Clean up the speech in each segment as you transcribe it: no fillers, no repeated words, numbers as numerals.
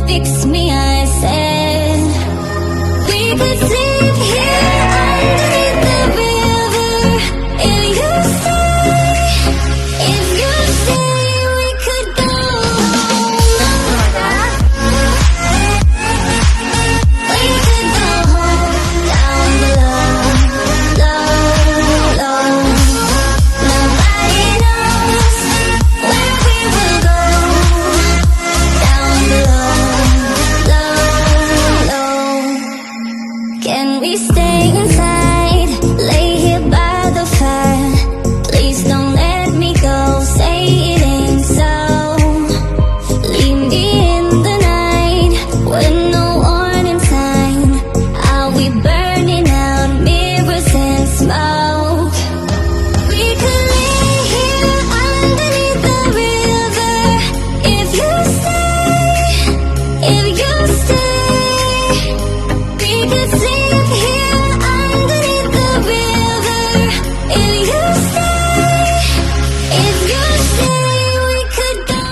fix me, I said. We could sleep here underneath the river. If you stay, we could go home. We could go home, down below, low, low. Nobody knows where we will go, down below, low, low. Can we stay inside, lay here by the fire? Please don't let me go, say it ain't so. Leave me in the night with no warning sign. I'll be burning out mirrors and smoke. We could lay here underneath the river. If you stay, we could sleep here underneath the river. If you stay, we could go.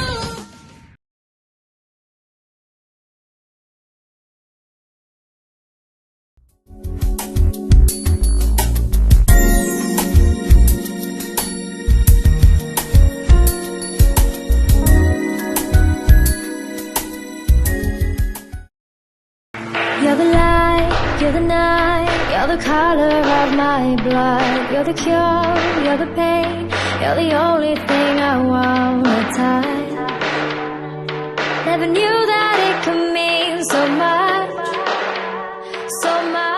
You're the light, you're the night, you're the color of my blood. You're the cure, you're the pain, you're the only thing I wanna touch. Never knew that it could mean so much, so much.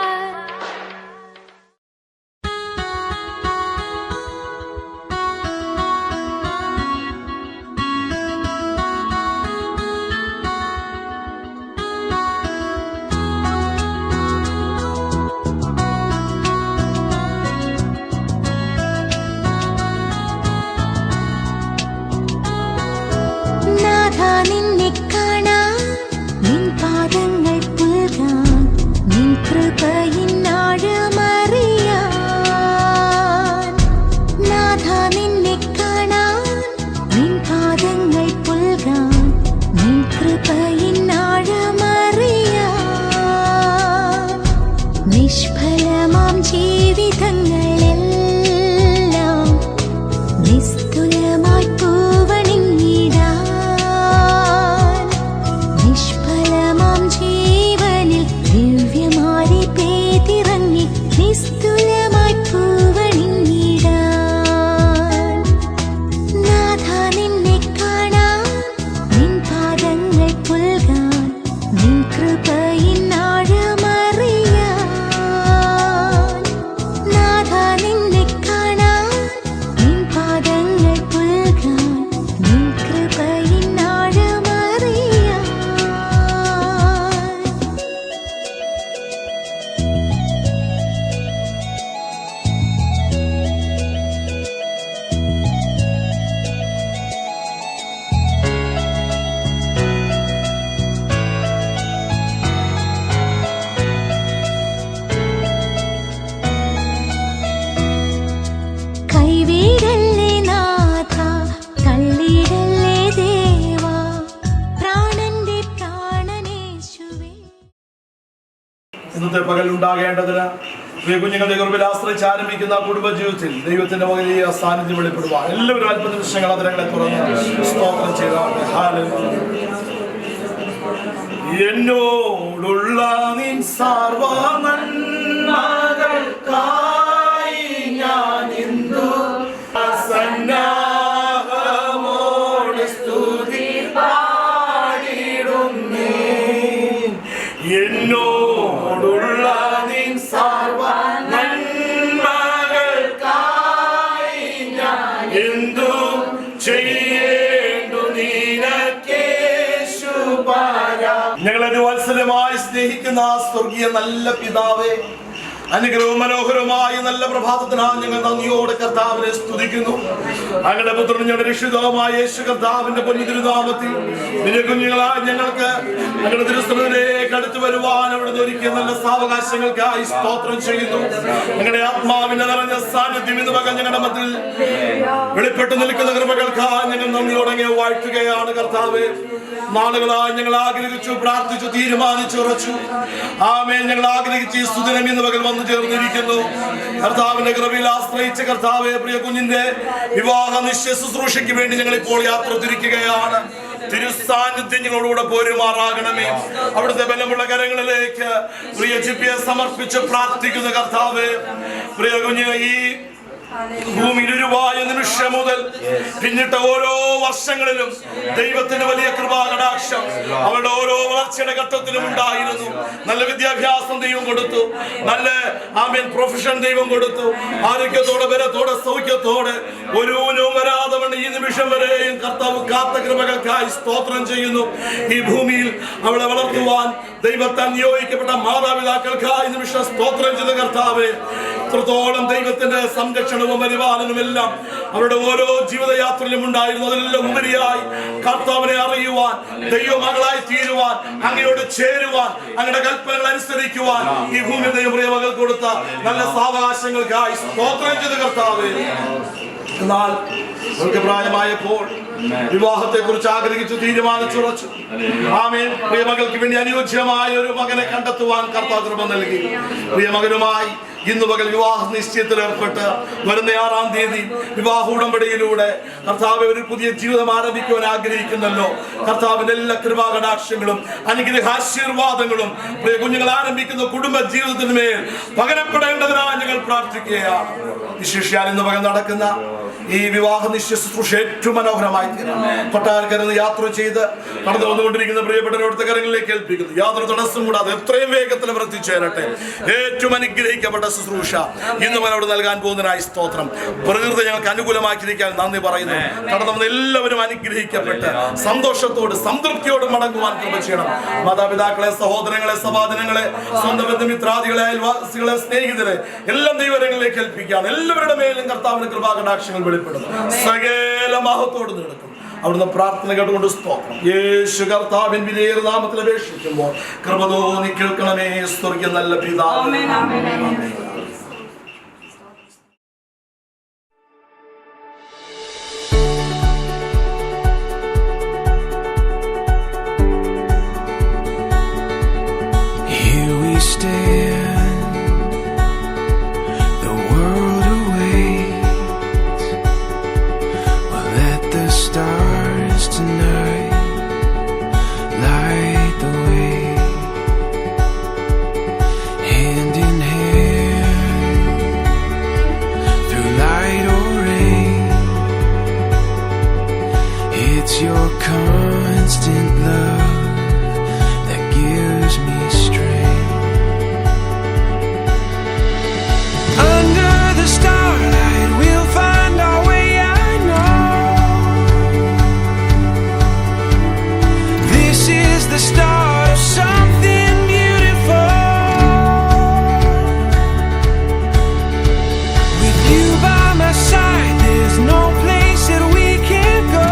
നാഥാ നിന്നെ കാണാൻ, നിൻ പാദങ്ങൾ പുൽകാൻ, നിൻ കൃപയിൻ ആഴമറിയാൻ. നാഥാ നിന്നെ കാണാൻ, നിൻ പാദങ്ങൾ പുൽകാൻ, നിൻ കൃപയിൻ ആഴമറിയാൻ. നിഷ്ഫലമാം ജീവിതങ്ങളെല്ലാം നിസ്തുലമായി പൂവണിഞ്ഞിടാൻ. നിഷ്ഫലമാം ജീവനിൽ ദിവ്യമാരി പേതിറങ്ങി നിസ്തുലമായി പൂവണിഞ്ഞിടാൻ. നാഥാ നിന്നെ കാണാൻ, നിൻ പാദങ്ങൾ പുൽകാൻ, നിൻ കൃപയിൻ ആഴമറിയാൻ. നാഥാ നിന്നെ കാണാൻ, നിൻ പാദങ്ങൾ പുൽകാൻ, നിൻ കൃപയിൻ ആഴമറിയാൻ. കൈവിടല്ലേ നാഥാ, തള്ളിടല്ലേ ദേവാ, പ്രാണന്റെ പ്രാണനേശുവേ. ഇന്നത്തെ പകൽ ഉണ്ടാകേണ്ടതിന് പ്രിയ കുഞ്ഞുങ്ങളുടെ കൃപയിൽ ആശ്രയിച്ച് ആരംഭിക്കുന്ന കുടുംബജീവിതത്തിൽ ദൈവത്തിന്റെ വലിയ സാന്നിധ്യം വെളിപ്പെടുവാൻ എല്ലാവരും അല്പ നിമിഷങ്ങൾ അതിരങ്ങളെ തുറന്ന് സ്തോത്രം ചെയ്താണ്. എന്നോടുള്ള നിൻ സർവ്വ നന്മകൾക്കായി ഞാൻ ഇന്ദു സന്നാഹമോടെ സ്തുതി പാടിടുന്നേ. എന്നോടുള്ള നിൻ സർവ്വ നന്മകൾക്കായി ഞാൻ എന്തു ചെയ്യേണ്ടു നിനക്കേശുപരാ. ഞങ്ങളെ വാത്സല്യമായി സ്നേഹിക്കുന്ന സ്വർഗീയ നല്ല പിതാവേ, അനുഗ്രഹവും മനോഹരവുമായ നല്ല പ്രഭാതത്തിനാണ് ഞങ്ങൾ നന്ദിയോടെ കർത്താവിനെ സ്തുതിക്കുന്നു. അങ്ങയുടെ പുത്രനും ഞങ്ങളുടെ രക്ഷിതാവുമായ യേശു കർത്താവിന്റെ പൊന്നു തിരുനാമത്തിൽ നിന്റെ കുഞ്ഞുങ്ങളായ ഞങ്ങൾക്ക് ഞങ്ങളുടെ തിരുസന്നിധിയിലേക്ക് അടുത്തു വരുവാൻ അവിടുന്ന് ഒരുക്കിയ നല്ല സാവകാശങ്ങൾക്കായി സ്തോത്രം ചെയ്യുന്നു. ഞങ്ങളുടെ ആത്മാവിന്റെ നിറഞ്ഞ സാന്നിധ്യം ഇന്ന് പകൽ ഞങ്ങളുടെ മധ്യത്തിൽ വെളിപ്പെട്ടു നിൽക്കുന്ന കൃപകൾക്കായി ഞങ്ങൾ നന്ദിയോടെ വാഴ്ത്തുകയാണ്. കർത്താവേ, നാളുകളായി ഞങ്ങൾ ആഗ്രഹിച്ചു, പ്രാർത്ഥിച്ചു, തീരുമാനിച്ചു, ഉറച്ചു. ആമേൻ. ഞങ്ങൾ ആഗ്രഹിച്ച് ഈ സുദിനം ഇന്ന് പകൽ വന്നു ചേർന്നിരിക്കുന്നു. കർത്താവിന്റെ കൃപയിൽ ആശ്രയിച്ച് കർത്താവെ പ്രിയ കുഞ്ഞിന്റെ വിവാഹ നിശ്ചയ ശുശ്രൂഷയ്ക്ക് വേണ്ടി ഞങ്ങൾ ഇപ്പോൾ യാത്ര തിരിക്കുകയാണ്. തിരുസാന്നിധ്യം ഞങ്ങളോടുകൂടെ പോരുമാറാകണമേ. അവിടുത്തെ ബലമുള്ള കരങ്ങളിലേക്ക് പ്രിയ ജിപ്പിയെ സമർപ്പിച്ച് പ്രാർത്ഥിക്കുന്ന കർത്താവെ, പ്രിയ കുഞ്ഞിന് ഈ ഭൂമിയിൽ ഉരുവായ നിമിഷം മുതൽ പിന്നിട്ട ഓരോ വർഷങ്ങളിലും ദൈവത്തിന്റെ വലിയ കൃപാകടാക്ഷം അവരുടെ ഓരോ വളർച്ചയുടെ ഘട്ടത്തിലും ഉണ്ടായിരുന്നു. നല്ല വിദ്യാഭ്യാസം ദൈവം കൊടുത്തു, നല്ല പ്രൊഫഷൻ ദൈവം കൊടുത്തു. ആരോഗ്യത്തോടെ, ബലത്തോടെ, സൗഖ്യത്തോടെ ഒരു ഊനവും വരാതെ ഈ നിമിഷം വരെയും കർത്താവ് കാത്ത കൃപകൾക്കായി സ്തോത്രം ചെയ്യുന്നു. ഈ ഭൂമിയിൽ അവളെ വളർത്തുവാൻ ദൈവത്താൽ നിയോഗിക്കപ്പെട്ട മാതാപിതാക്കൾക്കായി നിമിഷം സ്തോത്രം ചെയ്ത കർത്താവേ, എത്രത്തോളം ദൈവത്തിന്റെ സംരക്ഷണവും പരിപാലനവും എല്ലാം അവരുടെ ഓരോ ജീവിതയാത്രയിലും ഉണ്ടായിരുന്നു. അതെല്ലാം ഉപരിയായി കർത്താവിനെ അറിയുവാൻ, ദൈവമകളായി തീരുവാൻ, അങ്ങയോട് ചേരുവാൻ, അങ്ങയുടെ കൽപ്പനകൾ അനുസരിക്കുവാൻ ഈ ഭൂമി ദൈവം പ്രിയ മകൾ കൊടുത്ത നല്ല സാവകാശങ്ങൾക്കായി സ്തോത്രം ചെയ്ത കർത്താവേ, എന്നാൽ അവർക്ക് പ്രായമായപ്പോൾ വിവാഹത്തെ കുറിച്ച് ആഗ്രഹിച്ചു, തീരുമാനിച്ചുറച്ചു. ആമേൻ. പ്രിയമകൾക്ക് വേണ്ടി അനുയോജ്യമായ ഒരു മകനെ കണ്ടെത്തുവാൻ കർത്താവ് കൃപ നൽകി. പ്രിയമകനുമായി ഇന്ന് പകൽ വിവാഹ നിശ്ചയത്തിൽ ഏർപ്പെട്ട് വരുന്ന 6-ാം തീയതി വിവാഹ ഉടമ്പടിയിലൂടെ കർത്താവ് ഒരു പുതിയ ജീവിതം ആരംഭിക്കുവാൻ ആഗ്രഹിക്കുന്നല്ലോ. കർത്താവിന്റെ എല്ലാ കൃപാകടാക്ഷങ്ങളും അനുഗ്രഹാശീർവാദങ്ങളും പ്രിയ കുഞ്ഞുങ്ങൾ ആരംഭിക്കുന്ന കുടുംബ ജീവിതത്തിന് മേൽ പകരപ്പെടേണ്ടതിനായി ഞങ്ങൾ പ്രാർത്ഥിക്കുകയാണ്. വിശേഷിയാൽ ഇന്ന് പകൽ നടക്കുന്ന ഈ വിവാഹ നിശ്ചയ ശുശ്രൂഷ ഏറ്റവും മനോഹരമായി തീരാം. കൊട്ടാരക്കരന്ന് യാത്ര ചെയ്ത് കടന്നു വന്നുകൊണ്ടിരിക്കുന്ന പ്രിയപ്പെട്ടവരുടെ കരങ്ങളിലേക്ക് ഏൽപ്പിക്കുന്നു. യാതൊരു തടസ്സം കൂടാതെ എത്രയും വേഗത്തിൽ എത്തിച്ചേരട്ടെ. ഏറ്റവും അനുഗ്രഹിക്കപ്പെട്ട ശുശ്രൂഷ ഇന്ന് അവിടെ നൽകാൻ പോകുന്നതിനായി സ്തോത്രം. പ്രകൃതി ഞങ്ങൾക്ക് അനുകൂലമാക്കിയിരിക്കാൻ നന്ദി പറയുന്നു. കടന്നു വന്ന എല്ലാവരും അനുഗ്രഹിക്കപ്പെട്ട് സന്തോഷത്തോട്, സംതൃപ്തിയോട് മടങ്ങുവാൻ കൃപ ചെയ്യണം. മാതാപിതാക്കളെ, സഹോദരങ്ങളെ, സഹോദരങ്ങളെ, സ്വന്തം ബന്ധുമിത്രാദികളെ, അയൽവാസികളെ, സ്നേഹിതരെ എല്ലാം ദൈവരങ്ങളിലേക്ക് ഏൽപ്പിക്കുകയാണ്. എല്ലാവരുടെ മേലും കർത്താവിന്റെ കൃപാകടാക്ഷങ്ങൾ വെളിപ്പെടും. സകല മഹത്വത്തോട് നടക്കും. അവിടുന്ന് പ്രാർത്ഥന കേട്ടുകൊണ്ട് സ്തോത്രം. യേശു കർത്താവിൻ വിലയേറിയ നാമത്തിൽ അപേക്ഷിക്കുമ്പോൾ കൃപ തോന്നി കേൾക്കണമേ. സ്വർഗ്ഗ നല്ല പിതാവേ. Here we stand, the world awaits. We'll let the stars tonight light the way. Hand in hand, through light or rain. It's your constant love that gives me strength. Under the starlight we'll find our way, I know. This is the start of something beautiful. With you by my side, there's no place that we can't go.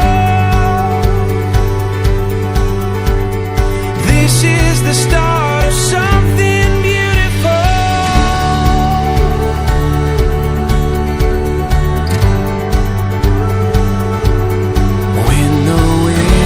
This is the start of something beautiful. When the wind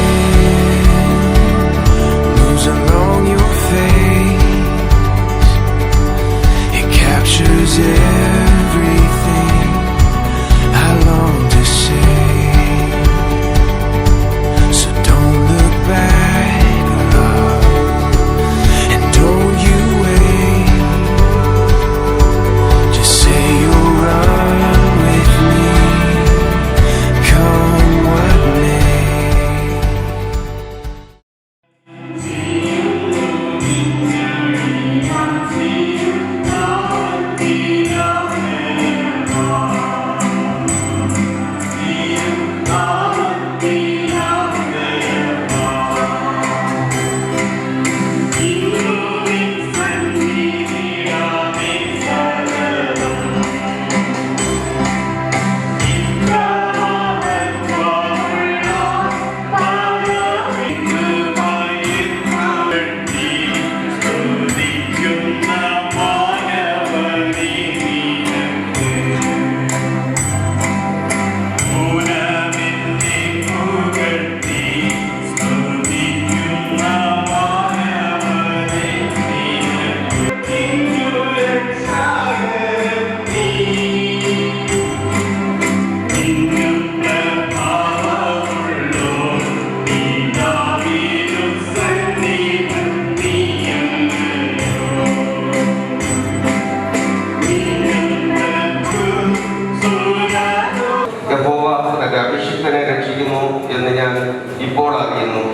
ഇപ്പോൾ അറിയുന്നു.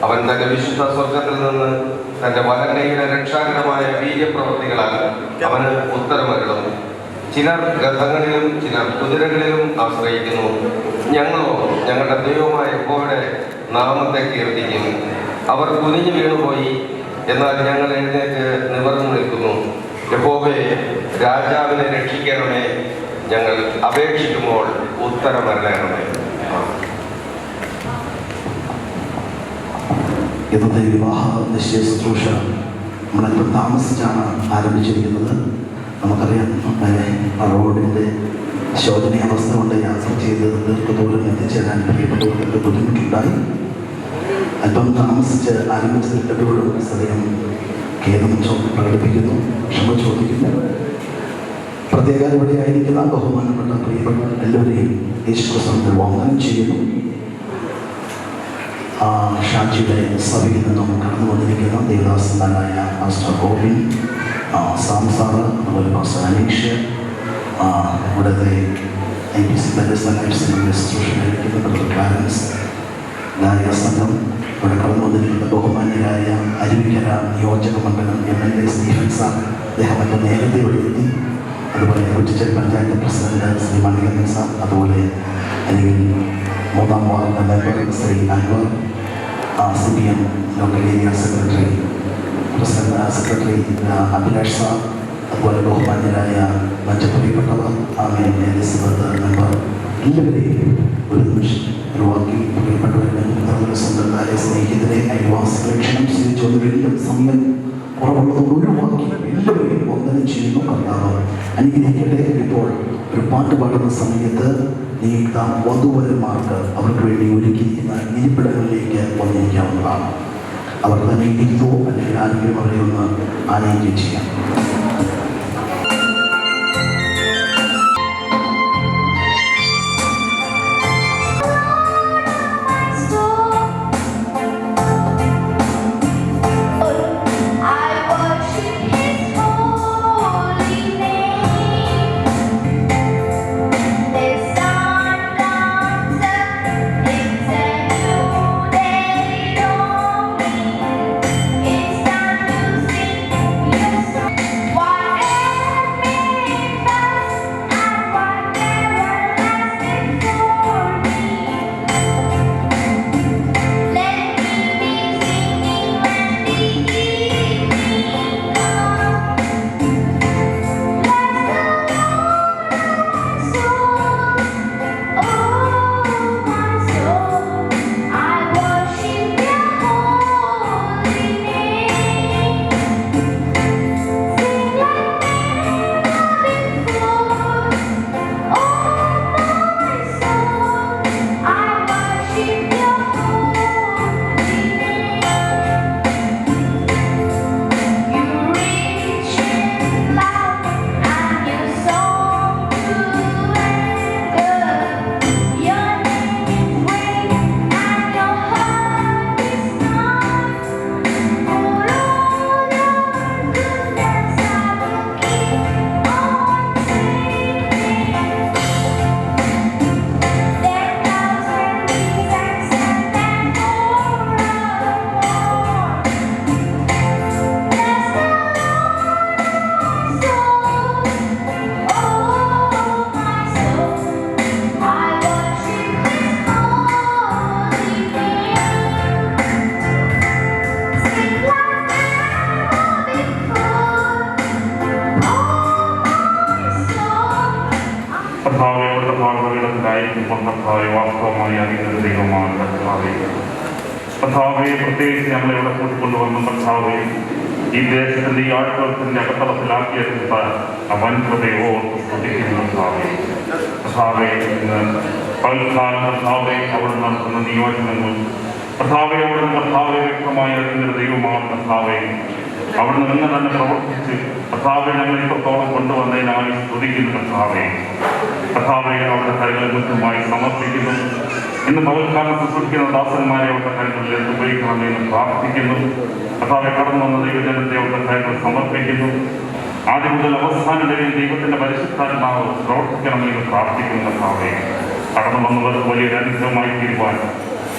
അവൻ തന്റെ വിശുദ്ധ സ്വർഗത്തിൽ നിന്ന് തന്റെ വലങ്കയുടെ രക്ഷാകരമായ വീര്യപ്രവൃത്തികളാൽ അവന് ഉത്തരമരുളും. ചിലർ രഥങ്ങളിലും ചിലർ കുതിരകളിലും ആശ്രയിക്കുന്നു. ഞങ്ങളോ ഞങ്ങളുടെ ദൈവമായ യഹോവയുടെ നാമത്തെ കീർത്തിക്കും. അവർ കുനിഞ്ഞു വീണുപോയി, എന്നാൽ ഞങ്ങൾ എഴുന്നേറ്റ് നിവർന്നു നിൽക്കുന്നു. യഹോവേ, രാജാവിനെ രക്ഷിക്കണമേ. ഞങ്ങൾ അപേക്ഷിക്കുമ്പോൾ ഉത്തരമരുളണമേ. ഇന്നത്തെ വിവാഹ നിശ്ചയ ശുശ്രൂഷ നമ്മളെപ്പോൾ താമസിച്ചാണ് ആരംഭിച്ചിരിക്കുന്നത്. നമുക്കറിയാം, റോഡിൻ്റെ ശോചനീയാവസ്ഥ കൊണ്ട് യാത്ര ചെയ്ത് ദീർഘദൂരം എത്തിച്ചേരാൻ പ്രിയപ്പെട്ടവർക്ക് ബുദ്ധിമുട്ടുണ്ടായി. അല്പം താമസിച്ച് ആരംഭിച്ചതിൽ എപ്പോഴും സദയം ഖേദം പ്രകടിപ്പിക്കുന്നു, ക്ഷമ ചോദിക്കുന്നു. പ്രത്യേക ഇവിടെയായിരിക്കുന്ന ബഹുമാനപ്പെട്ട പ്രിയപ്പെട്ട എല്ലാവരെയും യേശുക്രിസ്തുവിൽ വാഗ്ദാനം ചെയ്യുന്നു. ഷാജിയുടെ സഭയിൽ നിന്നും കടന്നു വന്നിരിക്കുന്ന ദേവദാസന്മാരായ മാസ്റ്റർ ഗോപിൻ, സാംസാർ, അതുപോലെ മാസ്റ്റർ അനീഷ്, ഇവിടുത്തെ IPC ശുശ്രൂഷയിലിരിക്കുന്ന പാരൻസ്, ഗായക സംഘം, ഇവിടെ കടന്നു വന്നിരിക്കുന്ന ബഹുമാന്യരായ അരുവിക്കര നിയോജക മണ്ഡലം MLA സ്റ്റീഫൻ സാർ, അദ്ദേഹം എൻ്റെ നേരത്തെ ഇവിടെ എത്തി. അതുപോലെ കുറ്റിച്ചൽ പഞ്ചായത്ത് പ്രസിഡന്റ് ശ്രീ മണികണ്ഠൻ സാർ, അതുപോലെ അല്ലെങ്കിൽ 3ാം ward member Shri Anvar, CPM local area secretary Abhilash sir, അതുപോലെ ബഹുമാന്യരായ മറ്റു പ്രിയപ്പെട്ടവർ, എലിസബത്ത് മെമ്പർ, എല്ലാവരെയും ഒരു നിമിഷം ഒരു വാക്കിൽ പ്രിയപ്പെട്ടവരുടെ സ്വന്തക്കാരെ, സ്നേഹിതരെ, അയൽവാസികളെ ക്ഷണം സ്വീകരിച്ചുകൊണ്ട് വീണ്ടും സമയം കുറവുള്ളതുകൊണ്ട് ഒരു വാക്കിൽ എല്ലാവരെയും വന്ദനം ചെയ്യുന്നു. കർത്താവ് അനുഗ്രഹിക്കട്ടെ. ഇപ്പോൾ ഒരു പാട്ട് പാടുന്ന സമയത്ത് നീക്ക വധുവരന്മാർക്ക് അവർക്ക് വേണ്ടി ഒരുക്കിയിരിക്കുന്ന ഇരിപ്പിടങ്ങളിലേക്ക് വന്നിരിക്കാവുന്നതാണ്. അവർ തന്നെ ഇരിക്കോ അല്ലെങ്കിൽ ആരെങ്കിലും അവരെ ഒന്ന് ആനയിക്കുകയും ചെയ്യാം. വാസ്തവമായി അറിയുന്ന ദൈവമാണ് കർത്താവേ. കർത്താവെ, പ്രത്യേകിച്ച് ഞങ്ങളിവിടെ കൂട്ടിക്കൊണ്ടുവന്ന കർത്താവെ, ഈ ദേശത്തിന്റെ ഈ ആഴ്ചത്തിന്റെ അകത്തളത്തിലാക്കിയെടുത്ത വൻകൃപയോ സ്തുതിക്കുന്ന കർത്താവെ. കർത്താവെ, ഇന്ന് പൽക്കാലം കർത്താവെ അവിടെ നടത്തുന്ന നിയോജനങ്ങൾ കർത്താവെ, അവിടെ കർത്താവെ വ്യക്തമായി അറിയുന്ന ദൈവമാണ് കർത്താവെ. അവിടെ നിന്ന് തന്നെ പ്രവർത്തിച്ച് കർത്താവെ ഞങ്ങൾ ഇത്രത്തോളം കൊണ്ടുവന്നതിനായി സ്തുതിക്കുന്നു കർത്താവെ. കർത്താവെ, അവരുടെ കൈകളിൽ മുറ്റുമായി സമർപ്പിക്കുന്നു. ഇന്ന് പകൽക്കാലം ശുശ്രൂഷിക്കുന്ന ദാസന്മാരെ അവരുടെ കൈകളിൽ ഉപയോഗിക്കണമെന്ന് പ്രാർത്ഥിക്കുന്നു. കർത്താവെ, കടന്നു വന്ന ദൈവജനത്തെ അവരുടെ കൈകൾ സമർപ്പിക്കുന്നു. ആദ്യം മുതൽ അവസാനം വരെ ദൈവത്തിന്റെ പരിശുദ്ധാത്മാവ് പ്രവർത്തിക്കണമെന്ന് പ്രാർത്ഥിക്കുന്നു. കർത്താവെ, കടന്നു വന്നവർക്ക് വലിയൊരു അനുഗ്രഹമായി തീരുവാൻ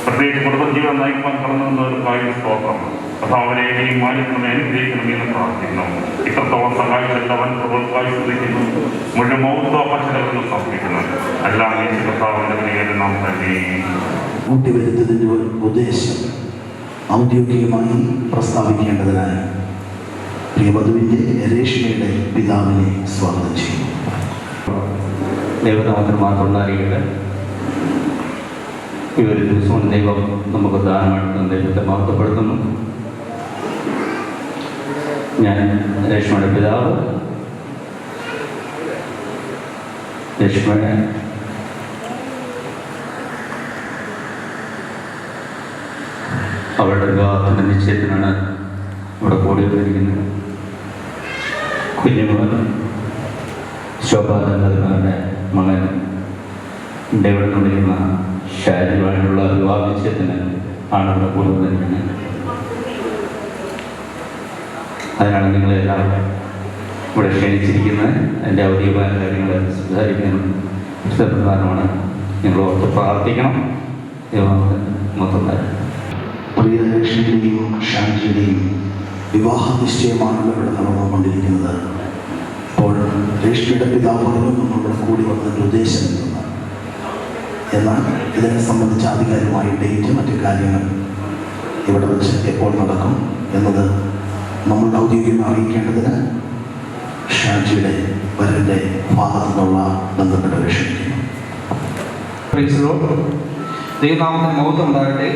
പ്രത്യേകിച്ച് കുടുംബജീവിതം നയിക്കാൻ കടന്നു വന്നവർക്കായി സ്തോത്രം. കഥാവിനെയും മാനിക്കണമേ, അനുഗ്രഹിക്കണമേ എന്ന് പ്രാർത്ഥിക്കുന്നു. ഇത്രത്തോളം സഹായിച്ചെല്ലാവൻ പ്രഭുത്വമായി സ്തുതിക്കുന്നു. മുഴുവൻ മൗത്വപക്ഷരങ്ങൾ സമർപ്പിക്കുന്നു. എല്ലാം യേശു കർത്താവിന്റെ പേരിൽ നാം തന്നെ കൂട്ടിവരുത്തതിൻ്റെ ഉദ്ദേശം ഔദ്യോഗികമായി പ്രസ്താവിക്കേണ്ടതിനായി പ്രിയവധുവിൻ്റെ രേഷ്മയുടെ പിതാവിനെ സ്വാഗതം ചെയ്യുന്നു. ദൈവനാമത്തിന് മാത്രം അറിയട്ടെ. ഈ ഒരു ദിവസം ദൈവം നമുക്ക് ദാനമായിട്ട് ദൈവത്തെ മഹത്വപ്പെടുത്തുന്നു. ഞാൻ രേഷ്മയുടെ പിതാവ്. രേഷ്മയുടെ അവളുടെ വിവാഹത്തിൻ്റെ നിശ്ചയത്തിനാണ് ഇവിടെ കൂടി വന്നിരിക്കുന്നത്. കുഞ്ഞുമോൻ ശോഭാനന്ദരുടെ മകൻ ഡേവിഡ് തുടങ്ങുന്ന ഷാരിയുമായിട്ടുള്ള വിവാഹ നിശ്ചയത്തിന് ആണ് ഇവിടെ കൂടി വന്നിരിക്കുന്നത്. അതിനാണ് നിങ്ങളെല്ലാം ഇവിടെ ക്ഷണിച്ചിരിക്കുന്നത്. എൻ്റെ ഔദ്യോഗികമായ കാര്യങ്ങൾ സംസാരിക്കാനും പ്രധാനമാണ്. നിങ്ങൾ ഓർത്ത് പ്രാർത്ഥിക്കണം. മൊത്തം തരാം. പ്രിയ ലക്ഷ്മിയുടെയും ഷാൻജിയുടെയും വിവാഹ നിശ്ചയമാണ് ഇവിടെ നടന്നുകൊണ്ടിരിക്കുന്നത്. അപ്പോൾ രേഷ്മയുടെ പിതാവ് പറഞ്ഞു നമ്മളിവിടെ കൂടി വന്നതിൻ്റെ ഉദ്ദേശം എന്താണ്, എന്നാൽ ഇതിനെ സംബന്ധിച്ച ആധികാരികമായ ഡേറ്റ് മറ്റു കാര്യങ്ങൾ ഇവിടെ വെച്ച് എപ്പോൾ നടക്കും എന്നത് നമ്മൾ ഔദ്യോഗികമായി അറിയിക്കേണ്ടതിന് ഷാൻജിയുടെ വരൻ്റെ ഭാഗത്തു നിന്നുള്ള ബന്ധപ്പെട്ട ക്ഷണിക്കുന്നു. ദൈവനാമത്തിന് മഹത്വം ഉണ്ടാകട്ടെ.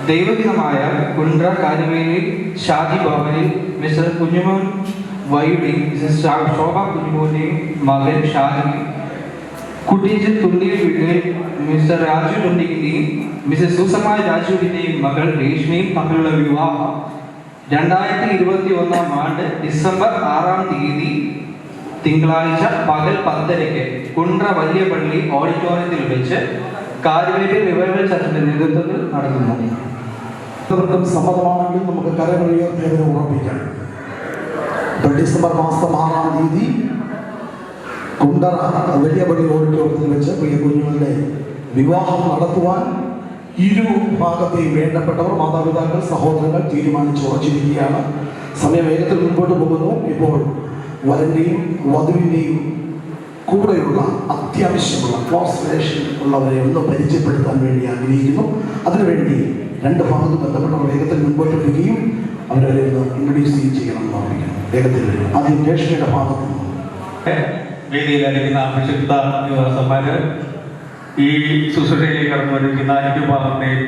ദൈവദിനമായ കുണ്ട്ര കാര്യവേലി ഷാജി ഭവനിൽ മിസ്റ്റർ കുഞ്ഞുമോൻ വൈയുടെയും മിസ്റ്റർ ശോഭ കുഞ്ഞുമോന്റെയും മകൻ ഷാജി, കുട്ടീച്ചൽ തുണ്ടിയിൽ വീട്ടിൽ മിസ്റ്റർ രാജു തുണ്ടിക്കിന്റെയും മിസ്റ്റർ സുസമായ രാജുവിന്റെയും മകൾ രേഷ്മയും തമ്മിലുള്ള വിവാഹം 2021 ആണ്ട് ഡിസംബർ 6-ാം തീയതി തിങ്കളാഴ്ച പകൽ 10:30 കുണ്ട്ര വലിയ പള്ളി ഓഡിറ്റോറിയത്തിൽ വെച്ച് കാര്യവേലി റിവൈവൽ ചർച്ചിന്റെ നേതൃത്വത്തിൽ നടത്തുന്നു. സമ്മതമാണെങ്കിൽ നമുക്ക് കരമൊഴിയെ ഉറപ്പിക്കാം. ഡിസംബർ മാസം 6-ാം തീയതി കുണ്ടറ വലിയ പള്ളി ഓഡിറ്റോറിയത്തിൽ വെച്ച് പ്രിയ കുഞ്ഞുങ്ങളുടെ വിവാഹം നടത്തുവാൻ ഇരു ഭാഗത്തെയും വേണ്ടപ്പെട്ടവർ, മാതാപിതാക്കൾ, സഹോദരങ്ങൾ തീരുമാനിച്ച് ഉറച്ചിരിക്കുകയാണ്. സമയം വേഗത്തിൽ മുൻപോട്ട് പോകുന്നു. ഇപ്പോൾ വരൻ്റെയും വധുവിൻ്റെയും കൂടെയുള്ള അത്യാവശ്യമുള്ള ക്ലോസ് റിലേഷൻ ഉള്ളവരെ ഒന്ന് പരിചയപ്പെടുത്താൻ വേണ്ടി ആഗ്രഹിക്കുന്നു. അതിനുവേണ്ടി രണ്ട് ഭാഗത്ത് ബന്ധപ്പെട്ടവർ വേഗത്തിൽ മുൻപോട്ട് വരികയും അവരെ ഒന്ന് ഇൻട്രൊഡ്യൂസ് ചെയ്യണം എന്ന് ഓർമ്മിക്കുന്നു. വേഗത്തിൽ വരും. ആദ്യം രേഷ്മയുടെ ഭാഗത്ത് നിന്ന് വേദിയിലായിരിക്കുന്ന വിശുദ്ധ യുവസന്മാര്, ഈ ശുശ്രൂഷയിലേക്ക് കടന്നു വന്നിരിക്കുന്ന ഇരു ഭാഗത്തെയും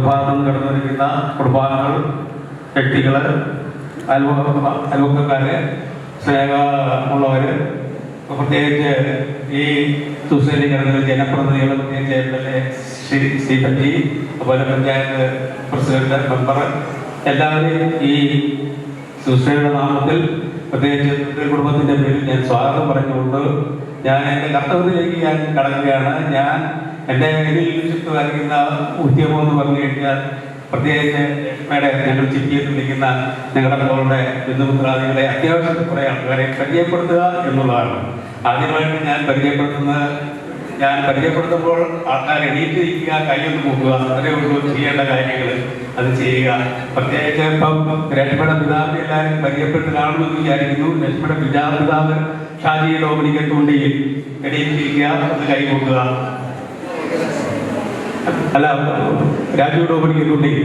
ഭാഗത്ത് കടന്നു വന്നിരിക്കുന്ന കുടുംബാംഗങ്ങൾ, വ്യക്തികള്, അയൽവക്കക്കാര്, സ്നേഹമുള്ളവര്, പ്രത്യേകിച്ച് ഈ ശുശ്രൂഷയിലേക്ക് കടന്ന ജനപ്രതിനിധികൾ, പ്രത്യേകിച്ച് സ്റ്റീഫൻ ജി, അതുപോലെ പഞ്ചായത്ത് പ്രസിഡന്റ്, മെമ്പർ, എല്ലാവരെയും ഈ ശുശ്രൂഷയുടെ നാമത്തിൽ പ്രത്യേകിച്ച് കുടുംബത്തിന്റെ പേരിൽ ഞാൻ സ്വാഗതം പറഞ്ഞുകൊണ്ട് ഞാൻ എൻ്റെ കർത്തവ്യത്തിലേക്ക് ഞാൻ കടക്കുകയാണ്. ഞാൻ എൻ്റെ ലക്ഷ്യത്തിൽ വരയ്ക്കുന്ന ഉദ്യമം എന്ന് പറഞ്ഞു കഴിഞ്ഞാൽ പ്രത്യേകിച്ച് ലക്ഷ്മയുടെ ഞങ്ങൾ ചിറ്റിയിൽ വിളിക്കുന്ന ഞങ്ങളുടെ മകളുടെ ബന്ധുമിത്രാദികളെ അത്യാവശ്യം കുറേ ആൾക്കാരെ പരിചയപ്പെടുത്തുക എന്നുള്ളതാണ്. ആദ്യമായിട്ട് ഞാൻ പരിചയപ്പെടുത്തുമ്പോൾ ആൾക്കാർ എണീറ്റിരിക്കുക, കൈയൊന്ന് പോകുക, അത്രയേ ഉള്ളൂ ചെയ്യേണ്ട കാര്യങ്ങൾ. അത് ചെയ്യുക. പ്രത്യേകിച്ച് ഇപ്പം രശ്മിയുടെ പിതാവിനെ എല്ലാവരും പരിചയപ്പെട്ട് കാണുമെന്ന് വിചാരിക്കുന്നു. രശ്മിയുടെ പിതാവ് ഷാജി ഡോമിനിക്ക് തുണ്ടിയിൽ എണീറ്റിരിക്കുക, അത് കൈ പോകുക. അല്ല, രാജു ഡോമിനിക്ക് തുണ്ടിയിൽ.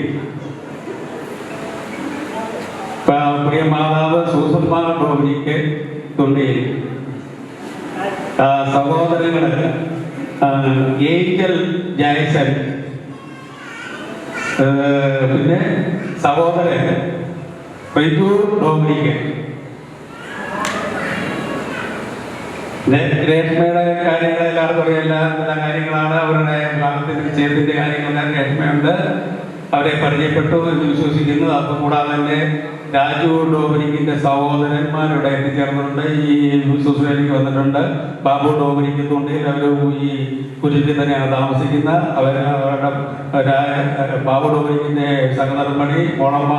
പ്രിയ മാതാവ് സൂസമ്മ ഡോമിനിക്ക് തുണ്ടിയിൽ. സഹോദരങ്ങള് ഏഞ്ചൽ ജയസൻ, പിന്നെ സഹോദരൻ ബൈജു ഡോമിനിക്ക്. രേഷ്മയുടെ കാര്യങ്ങൾ എല്ലാവർക്കും അറിയാം. എല്ലാ കാര്യങ്ങളാണ് അവരുടെ ഭാഗത്തിന്റെ വിജയത്തിന്റെ കാര്യങ്ങളെല്ലാം രേഷ്മയുണ്ട്. അവരെ പരിചയപ്പെട്ടു എന്ന് വിശ്വസിക്കുന്നു. അതുകൂടാതെ തന്നെ രാജു ഡോമിനിക്കിന്റെ സഹോദരന്മാരുടെ എത്തിച്ചേർന്നുണ്ട്, ഈ ശുശ്രൂഷയിലേക്ക് വന്നിട്ടുണ്ട്. ബാബു ഡോമിനിക്കുന്നുണ്ട്. അവർ ഈ കുരിശിൽ തന്നെയാണ് താമസിക്കുന്നത്. അവരുടെ ബാബു ഡോമിനിക്കിന്റെ സഹധർമ്മണി ഓണമ്മ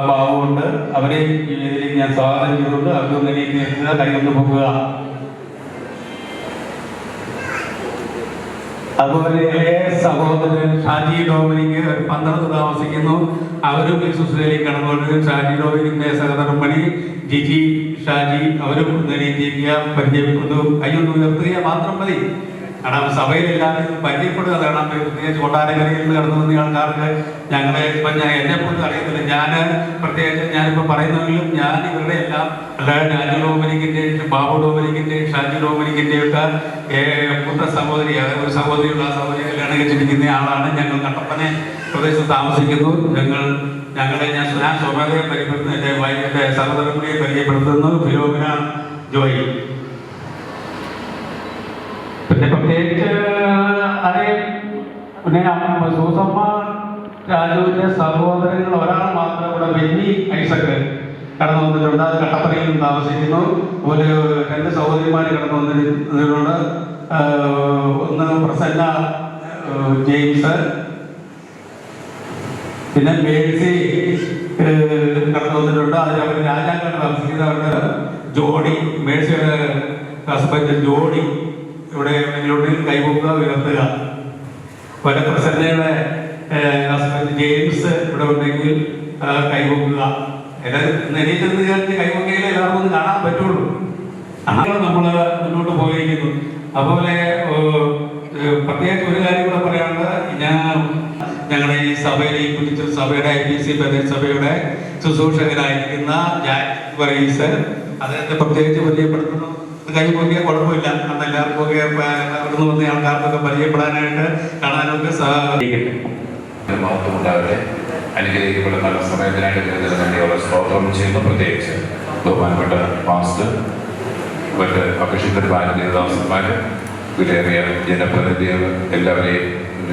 ബാബുണ്ട്. അവരെ ഈ വേദിയിലേക്ക് ഞാൻ സ്വാഗതം ചെയ്തുകൊണ്ട് അവർക്കൊന്ന് കൈകൊണ്ട് പോകുക. അതുപോലെ സഹോദരൻ ഷാജി ഡോമിനിക്ക് 12 താമസിക്കുന്നു. അവരും ഈ ശുശ്രൂഷയിലേക്ക് കടന്നുകൊണ്ട് ഷാജി ഡോമിനിക്കിന്റെ സഹോദരൻ മണി ജിജി ഷാജി അവരും നേടിയിരിക്കുക പരിചയപ്പെടുന്നു. കൈയൊന്ന് ഉയർത്തുക മാത്രം മതി. കാരണം സഭയിലെല്ലാവരും പരിചയപ്പെടുക. കാരണം പ്രത്യേകിച്ച് കൊട്ടാരക്കരയിൽ നിന്ന് കടന്നു വന്ന ആൾക്കാർക്ക് ഞങ്ങളെ ഇപ്പം എന്നെപ്പോലും അറിയത്തില്ല. ഞാൻ പ്രത്യേകിച്ച് ഞാനിപ്പോൾ പറയുന്നെങ്കിലും ഞാൻ ഇവരുടെ എല്ലാം അല്ലാതെ രാജു ഡോമിനിക്കിൻ്റെ, ബാബു ഡോമിനിക്കിൻ്റെ, ഷാജി ഡോമിനിക്കിൻ്റെ ഒക്കെ പുത്ര സഹോദരി, അതായത് ഒരു സഹോദരിയുള്ള ആ സഹോദരി കല്യാണം കഴിച്ചിരിക്കുന്ന ആളാണ്. ഞങ്ങൾ കട്ടപ്പന പ്രദേശത്ത് താമസിക്കുന്നു. ഞങ്ങളെ ഞാൻ സ്വമേധയെ പരിചയപ്പെടുത്തുന്നു. എൻ്റെ സഹോദരങ്ങളെ പരിചയപ്പെടുത്തുന്നു. ഫിലോമിന ജോയി. പിന്നെ പ്രത്യേകിച്ച് പിന്നെ സൂസമ്മ രാജുവിന്റെ സഹോദരങ്ങൾ ഒരാൾ മാത്രം ഇവിടെ ബെന്നി ഐസക്ക് കടന്നു വന്നിട്ടുണ്ട്. അത് കട്ടപ്പനയിൽ താമസിക്കുന്നു. ഒരു 2 സഹോദരിമാർ കടന്നു വന്നിട്ടുണ്ട്. ഒന്ന് പ്രസന്ന ജെയിംസ്, പിന്നെ മേഴ്സി കടന്നു വന്നിട്ടുണ്ട്. അതിൽ അവർ രാജാക്കൾ താമസിക്കുന്നത്. അവരുടെ ജോഡി, മേഴ്സിയുടെ ഹസ്ബൻഡ് ജോഡി ഇവിടെ എവിടെയെങ്കിലും കൈപൊക്കുക, ഉയർത്തുക. അതുപോലെ പ്രസന്നയുടെ ഹസ്ബൻഡ് ജെയിംസ് ഇവിടെ ഉണ്ടെങ്കിൽ കൈപൊക്കുക. എണീറ്റെന്ന് ചേർത്ത് കൈപൊക്കയിൽ എല്ലാവർക്കും ഒന്ന് കാണാൻ പറ്റുള്ളൂ. അങ്ങനെ നമ്മൾ മുന്നോട്ട് പോയിരിക്കുന്നു. അതുപോലെ പ്രത്യേകിച്ച് ഒരു കാര്യം കൂടെ പറയാനുള്ളത്, ഞങ്ങളുടെ ഈ സഭയിലെ ഈ കുറ്റിച്ചൽ സഭയുടെ IPC സഭയുടെ ശുശ്രൂഷകനായിരിക്കുന്ന ജാക്ക് വർഗീസ്, അദ്ദേഹത്തെ പ്രത്യേകിച്ച് പരിചയപ്പെടുത്തുന്നു. കൈ പൊക്കിയാൽ കുഴപ്പമില്ല. അന്ന് എല്ലാവർക്കും ഒക്കെ അവിടുന്ന് വന്ന ആൾക്കാർക്കൊക്കെ പരിചയപ്പെടാനായിട്ട് കാണാനൊക്കെ സാധിക്കട്ടെ. മഹത്വമുണ്ടാകട്ടെ. അനുഗ്രഹിക്കപ്പെടുന്ന നല്ല സമയത്തിനായിട്ട് വേണ്ടിയുള്ള സ്തോത്രം ചെയ്യുന്നു. പ്രത്യേകിച്ച് ബഹുമാനപ്പെട്ട പാസ്റ്റർ, മറ്റ് അഭിഷിക്തന്മാർ, ദേവദാസന്മാർ, വിലയേറിയ ജനപ്രതിനിധികൾ എല്ലാവരെയും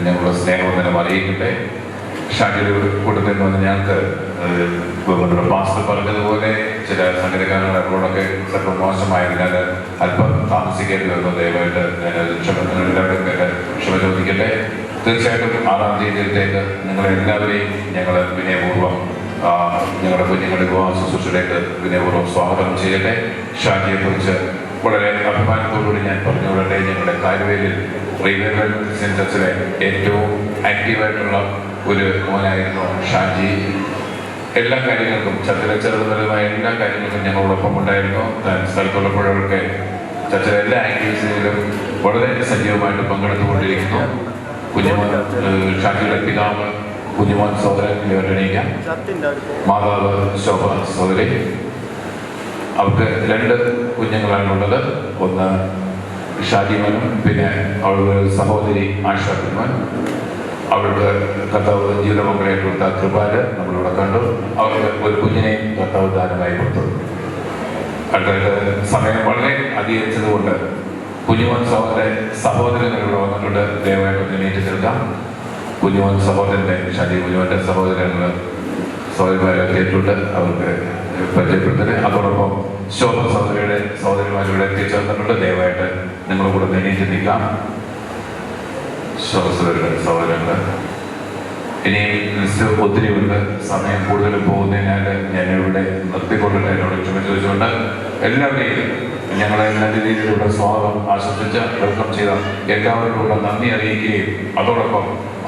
ഞങ്ങളുടെ സ്നേഹവന്ദനം അറിയിക്കട്ടെ. ഷാജിയുടെ കൂട്ടത്തിൽ വന്ന് ഞങ്ങൾക്ക് ബഹുമാനപ്പെട്ട പാസ്റ്റർ പറഞ്ഞതുപോലെ ചില സംഘടനക്കാരുടെ അവരോടൊക്കെ സ്വല്പം മോശമായതിനാൽ അല്പം താമസിക്കേണ്ടി വരുന്നു. ദയവായിട്ട് ഞാൻ എല്ലാവരും ക്ഷമ ചോദിക്കട്ടെ. തീർച്ചയായിട്ടും 6-ാം തീയതിയിലേക്ക് നിങ്ങളെല്ലാവരെയും ഞങ്ങൾ വിനയപൂർവ്വം ഞങ്ങളുടെ കുഞ്ഞുങ്ങളുടെ വിവാഹ ശുശ്രൂഷയിലേക്ക് വിനയപൂർവ്വം സ്വാഗതം ചെയ്യട്ടെ. ഷാജിയെ കുറിച്ച് വളരെ അഭിമാനത്തോടുകൂടി ഞാൻ പറഞ്ഞുകൊള്ളട്ടെ. ഞങ്ങളുടെ കാരുവേലിൽ റിവൈവൽ ചർച്ചിലെ ഏറ്റവും ആക്റ്റീവായിട്ടുള്ള ഒരു മോനായിരുന്നു ഷാജി. എല്ലാ കാര്യങ്ങൾക്കും ചർച്ചിലെ ചെറുതുമായ എല്ലാ കാര്യങ്ങൾക്കും ഞങ്ങളോടൊപ്പം ഉണ്ടായിരുന്നു. സ്ഥലത്തുള്ളപ്പോഴൊക്കെ ചർച്ചിലെ എല്ലാ ആക്ടിവിറ്റീസിലും വളരെ സജീവമായിട്ട് പങ്കെടുത്തുകൊണ്ടിരിക്കുന്നു. കുഞ്ഞുമോൻ ഷാജിയുടെ പിതാവ് കുഞ്ഞുമോൻ സഹോദരൻ എണീക്കാം, മാതാവ് ശോഭ സഹോദരി. അവർക്ക് 2 കുഞ്ഞുങ്ങളാണുള്ളത്. ഒന്ന് ഷാജിമോനും പിന്നെ അവളുടെ സഹോദരി ആശാമോൻ. അവരുടെ കർത്താവ് ജീവിതമംഗളയെ കൊടുത്ത കൃപാല് നമ്മളിവിടെ കണ്ടു. അവർക്ക് ഒരു കുഞ്ഞിനെയും കർത്താവ് ദാനമായി കൊടുത്തു. അടുത്ത സമയം വളരെ അധികരിച്ചതുകൊണ്ട് കുഞ്ഞുമോൻ സഹോദരൻ ഇവിടെ വന്നിട്ടുണ്ട്. ദയവായിട്ട് എണീറ്റ് നിൽക്കാം. കുഞ്ഞുമോൻ സഹോദരൻ്റെ ഷാജി കുഞ്ഞുമോൻ്റെ സഹോദരന്മാരെ എത്തിയിട്ടുണ്ട്. അവർക്ക് പരിചയപ്പെടുത്തല്. അതോടൊപ്പം ശോഭ സഹോദരിമാരിവിടെ എത്തിച്ചേർന്നിട്ടുണ്ട്. ദയവായിട്ട് നിങ്ങൾ കൂടെ എണീറ്റ് നിൽക്കാം. സഹോദരങ്ങൾ ഇനിയും ഒത്തിരി ഉണ്ട്. സമയം കൂടുതൽ പോകുന്നതിനാൽ ഞാനിവിടെ നിർത്തിക്കൊണ്ടിട്ട് എന്നോട് ക്ഷമ ചോദിച്ചുകൊണ്ട് എല്ലാവരെയും ഞങ്ങളെ നല്ല രീതിയിലുള്ള സ്വാഗതം ആശംസിച്ച് വെൽക്കം ചെയ്ത എല്ലാവരോടുള്ള നന്ദി അറിയിക്കുകയും അതോടൊപ്പം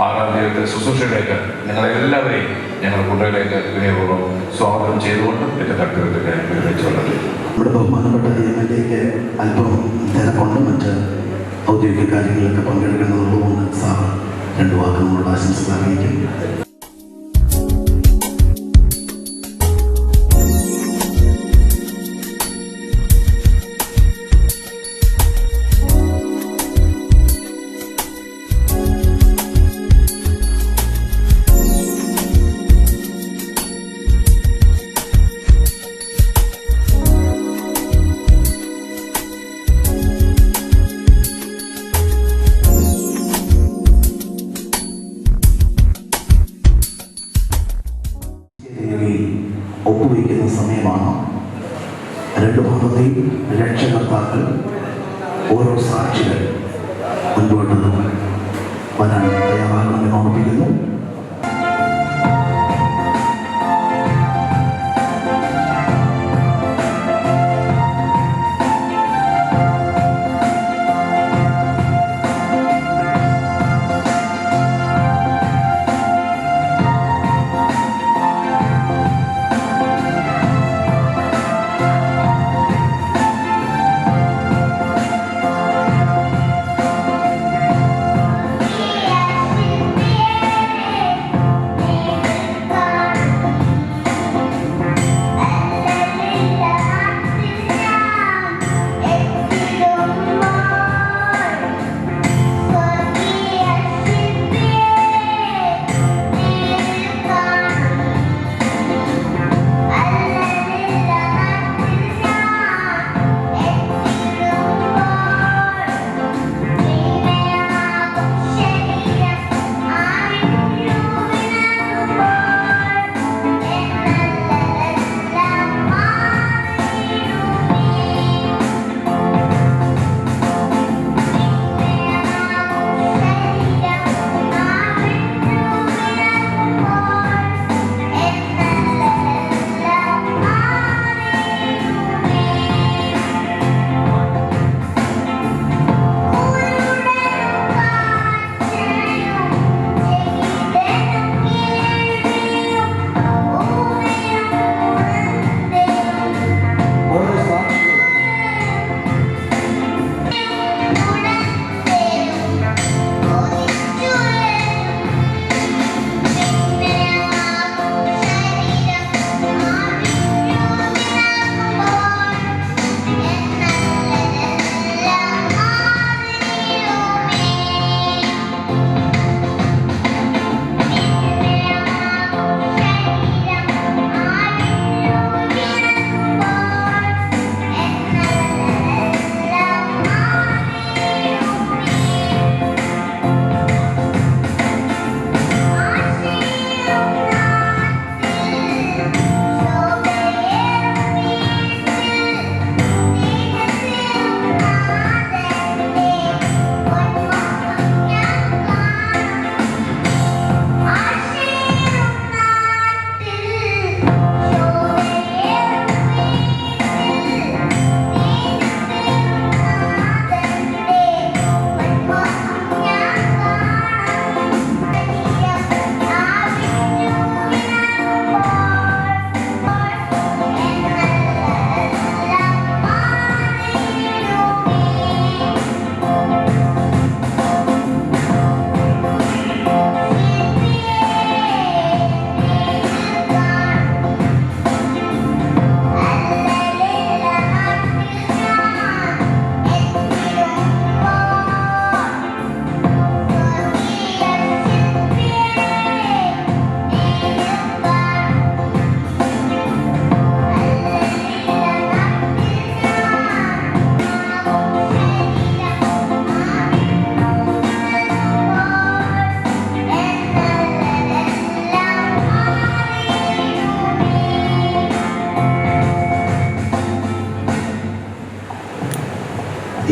6-ാം തീയതി ശുശ്രൂഷയിലേക്ക് നിങ്ങളെല്ലാവരെയും ഞങ്ങൾ കുട്ടികളിലേക്ക് വിനയപൂർവ്വം സ്വാഗതം ചെയ്തുകൊണ്ട് എൻ്റെ തട്ടിലേക്ക് വിവരിച്ചുള്ളത്. നമ്മുടെ ബഹുമാനപ്പെട്ട നിയമത്തിലേക്ക് അല്പം തിരക്കൊണ്ട് മറ്റ് ഔദ്യോഗിക കാര്യങ്ങളിലൊക്കെ പങ്കെടുക്കുന്നതുകൊണ്ട് സാർ 2 വാക്കുകളുള്ള ആശംസകൾ അറിയിക്കും. ഒപ്പുവയ്ക്കുന്ന സമയമാണ്. 2 ഭാഗത്തെയും രക്ഷകർത്താക്കൾ ഓരോ സാക്ഷികൾ മുൻപോട്ട് വരാൻ തയ്യാറാകണമെന്ന് ഓർമ്മിപ്പിക്കുന്നു.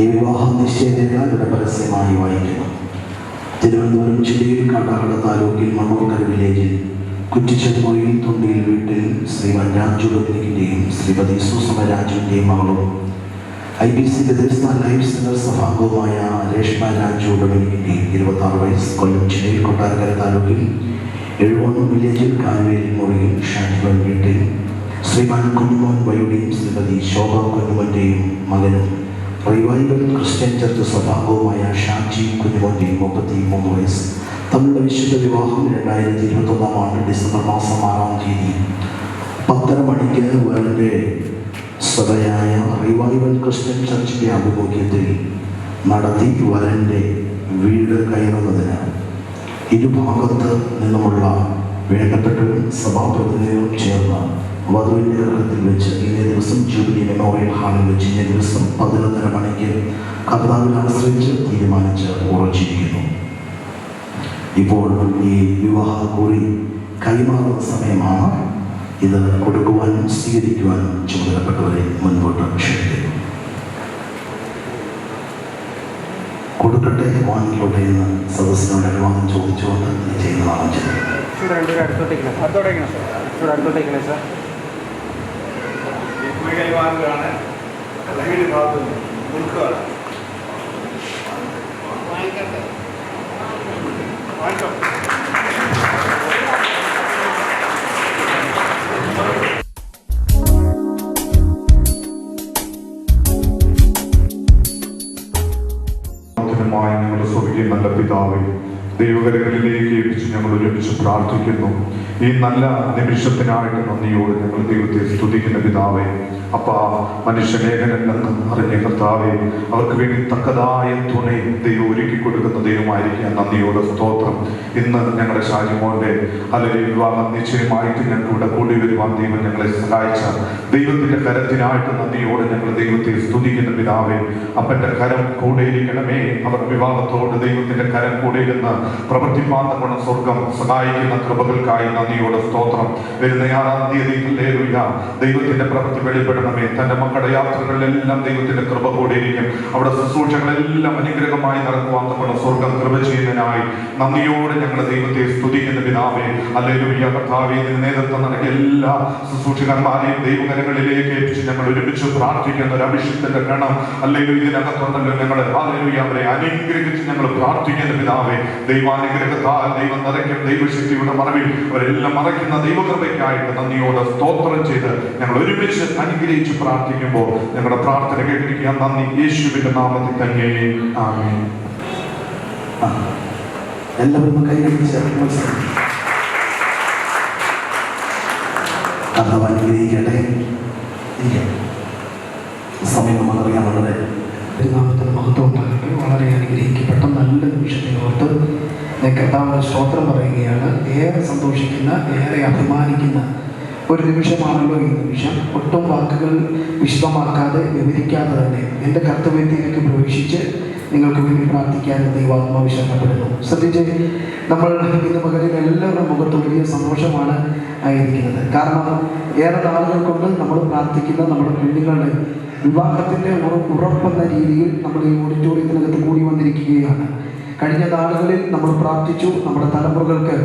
ഈ വിവാഹ നിശ്ചയതയുടെ പരസ്യമായി വായിക്കുന്നു. തിരുവനന്തപുരം ജില്ലയിൽ കാട്ടാക്കട താലൂക്കിൽ മണ്ണൂർക്കര വില്ലേജിൽ കുറ്റിച്ചെമ്മൊഴിയിൽ തൊണ്ടിയിൽ വീട്ടിൽ ശ്രീമാൻ രാജു ഡൊമിനിക്കിൻ്റെയും ശ്രീമതി സുസമ രാജുവിൻ്റെയും മകളും IBC ബെഥസ്ദ ലൈഫ് സെന്റർ സഭാംഗവുമായ രേഷ്മ രാജു ഡൊമിനിക്കിൻ്റെയും 26 വയസ്സ് കൊല്ലം ജില്ലയിൽ കൊട്ടാരക്കര താലൂക്കിൽ എഴുവണ്ണൂർ വില്ലേജിൽ കാൽവേലി മുറിയിൽ ഷാജിബൻ വീട്ടിൽ ശ്രീമാൻ കുഞ്ഞുമോൻ വയുടെയും ശ്രീമതി ശോഭ കുഞ്ഞുമോൻ്റെയും മകനും റിവൈവൽ ക്രിസ്ത്യൻ ചർച്ച് സഭാംഗവുമായ ഷാജി കുഞ്ഞുമോൻ്റെയും 33 വയസ്സ് തമ്മിലുള്ള വിശുദ്ധ വിവാഹം 2021 ആണ്ട് ഡിസംബർ മാസം 6-ാം തീയതി 10:30 മണിക്ക് വരൻ്റെ സഭയായ റിവൈവൽ ക്രിസ്ത്യൻ ചർച്ചിൻ്റെ ആഭിമുഖ്യത്തിൽ നടത്തി വരൻ്റെ വീട് കയറുന്നതിന് ഇരുഭാഗത്ത് നിന്നുമുള്ള വേണ്ടപ്പെട്ടവരും സഭാപ്രതിനിധികളും ചേർന്ന് വധുവിൻ്റെ ഗൃഹത്തിൽ വെച്ച് ഇന്നേ ദിവസം ജൂബിലി മെമ്മോറിയൽ ഹാളിൽ വെച്ച് ഇന്നേ ദിവസം 11:30 മണിക്ക് കർത്താവിൽ ആശ്രയിച്ച് തീരുമാനിച്ച് ഉറച്ചിരിക്കുന്നു. ഇപ്പോൾ ഈ വിവാഹ കൂടി കൈമാറുന്ന സമയമാണ്. ഇത് കൊടുക്കുവാനും സ്വീകരിക്കുവാനും ചുമതലപ്പെട്ടവരെ മുൻപോട്ട് ക്ഷണിക്കുന്നു. കൊടുക്കട്ടെ വാങ്ങിക്കോട്ടെ എന്ന് സദസ്സിനോട് അനുവാദം ചോദിച്ചുകൊണ്ട് ഇത് ചെയ്യുന്നതാണ് ചെയ്യുന്നത്. ഞങ്ങളുടെ സ്വർഗീയ നല്ല പിതാവേ, ദൈവകരങ്ങളിലേക്ക് ഏൽപ്പിച്ച് ഞങ്ങൾ ഒരുമിച്ച് പ്രാർത്ഥിക്കുന്നു. ഈ നല്ല നിമിഷത്തിനായിട്ട് നന്ദിയോട് ഞങ്ങൾ ദൈവത്തെ സ്തുതിക്കുന്ന പിതാവേ. അപ്പാ, മനുഷ്യലേഖനല്ലെന്ന് അറിഞ്ഞ കർത്താവേ, അവർക്ക് വേണ്ടി തക്കതായ തുണை ദൈവം ഒരുക്കി കൊടുക്കുന്ന ദൈവമായിരിക്കാൻ നന്ദിയോടെ സ്തോത്രം. ഇന്ന് ഞങ്ങളുടെ ഷാജിമോന്റെ അല്ലെങ്കിൽ വിവാഹം നിശ്ചയമായിട്ട് ഞങ്ങൾക്ക് ഇവിടെ കൂടി വരുവാൻ ദൈവം ഞങ്ങളെ സഹായിച്ച ദൈവത്തിന്റെ കരത്തിനായിട്ട് നന്ദിയോടെ ഞങ്ങൾ ദൈവത്തെ സ്തുതിക്കുന്ന പിതാവേ. അപ്പന്റെ കരം കൂടെയിരിക്കണമേ. അവർ വിവാഹത്തോട് ദൈവത്തിന്റെ കരം കൂടെയിരുന്ന് പ്രവർത്തിപ്പാൻ ഗുണം സ്വർഗം സഹായിക്കുന്ന കൃപകൾക്കായി നന്ദിയോടെ സ്തോത്രം. വരുന്ന 6-ാം തീയതി ദൈവത്തിന്റെ പ്രവൃത്തി വെളിപ്പെടണമേ. തന്റെ മക്കളുടെ യാത്രകളിലെല്ലാം ദൈവത്തിന്റെ കൃപ കൂടിയിരിക്കും. അവിടെ ശുശ്രൂഷകളെല്ലാം അനുഗ്രഹമായി നടക്കുവാൻ ഗുണം സ്വർഗം കൃപ ചെയ്യുന്നതിനായി നന്ദിയോടെ ഞങ്ങൾ ദൈവത്തെ സ്തുതിക്കുന്ന പിതാവേ. ഹല്ലേലൂയ. കർത്താവേ, ഇതിന് നേതൃത്വം നൽകിയ എല്ലാ ശുശ്രൂഷകന്മാരെയും ദൈവകരങ്ങളിലേക്ക് ഏൽപ്പിച്ച് ഞങ്ങൾ ഒരുമിച്ച് പ്രാർത്ഥിക്കുന്ന ഒരു അഭിഷേകത്തിന്റെ ഗണം ഹല്ലേലൂയ ഇതിനകത്തുണ്ടല്ലോ. ഞങ്ങൾ ഹല്ലേലൂയ അവരെ അനുഗ്രഹിച്ച് ഞങ്ങൾ പ്രാർത്ഥിക്കുന്ന പിതാവേ. ദൈവാനുഗ്രഹത്താൽ ദൈവം നിറയ്ക്കും ദൈവശക്തിയുടെ മറവിൽ അവരെല്ലാം മറയ്ക്കുന്ന ദൈവകൃപയ്ക്കായിട്ട് നന്ദിയോടെ സ്തോത്രം ചെയ്ത് ഞങ്ങൾ ഒരുമിച്ച് അനുഗ്രഹിച്ച് പ്രാർത്ഥിക്കുമ്പോൾ ഞങ്ങളുടെ പ്രാർത്ഥന കേട്ടിരിക്കാൻ നന്ദി. യേശുവിന്റെ നാമത്തിൽ തന്നെ ആമേൻ. എല്ലാവരും കൈയടിച്ച് കർത്താവ് അനുഗ്രഹിക്കട്ടെ. സമയം നമുക്കറിയാം. വളരെ നാമത്തിന് മഹത്വം ഉണ്ടാകട്ടെ. വളരെ അനുഗ്രഹിക്കപ്പെട്ട നല്ല നിമിഷത്തിനോർത്ത് കർത്താവിന് സ്തോത്രം പറയുകയാണ്. ഏറെ സന്തോഷിക്കുന്ന, ഏറെ അഭിമാനിക്കുന്ന ഒരു നിമിഷമാണല്ലോ ഈ നിമിഷം. ഒട്ടും വാക്കുകൾ വിശദമാക്കാതെ വിവരിക്കാതെ തന്നെ എൻ്റെ കർത്തവ്യത്തിലേക്ക് പ്രവേശിച്ച് നിങ്ങൾക്ക് വേണ്ടി പ്രാർത്ഥിക്കാൻ ദൈവാത്മാവിശപ്പെടുന്നു. ശ്രദ്ധിച്ച്, നമ്മൾ ഇന്ന് പകലിൽ എല്ലാവരുടെ മുഖത്ത് വലിയ സന്തോഷമാണ് ആയിരിക്കുന്നത്. കാരണം ഏറെ നാളുകൾ കൊണ്ട് നമ്മൾ പ്രാർത്ഥിക്കുന്ന നമ്മുടെ കുഞ്ഞുങ്ങളുടെ വിവാഹത്തിൻ്റെ ഉറപ്പെന്ന രീതിയിൽ നമ്മൾ ഈ ഓഡിറ്റോറിയത്തിനകത്ത് കൂടി വന്നിരിക്കുകയാണ്. കഴിഞ്ഞ നാളുകളിൽ നമ്മൾ പ്രാർത്ഥിച്ചു, നമ്മുടെ തലമുറകൾക്ക്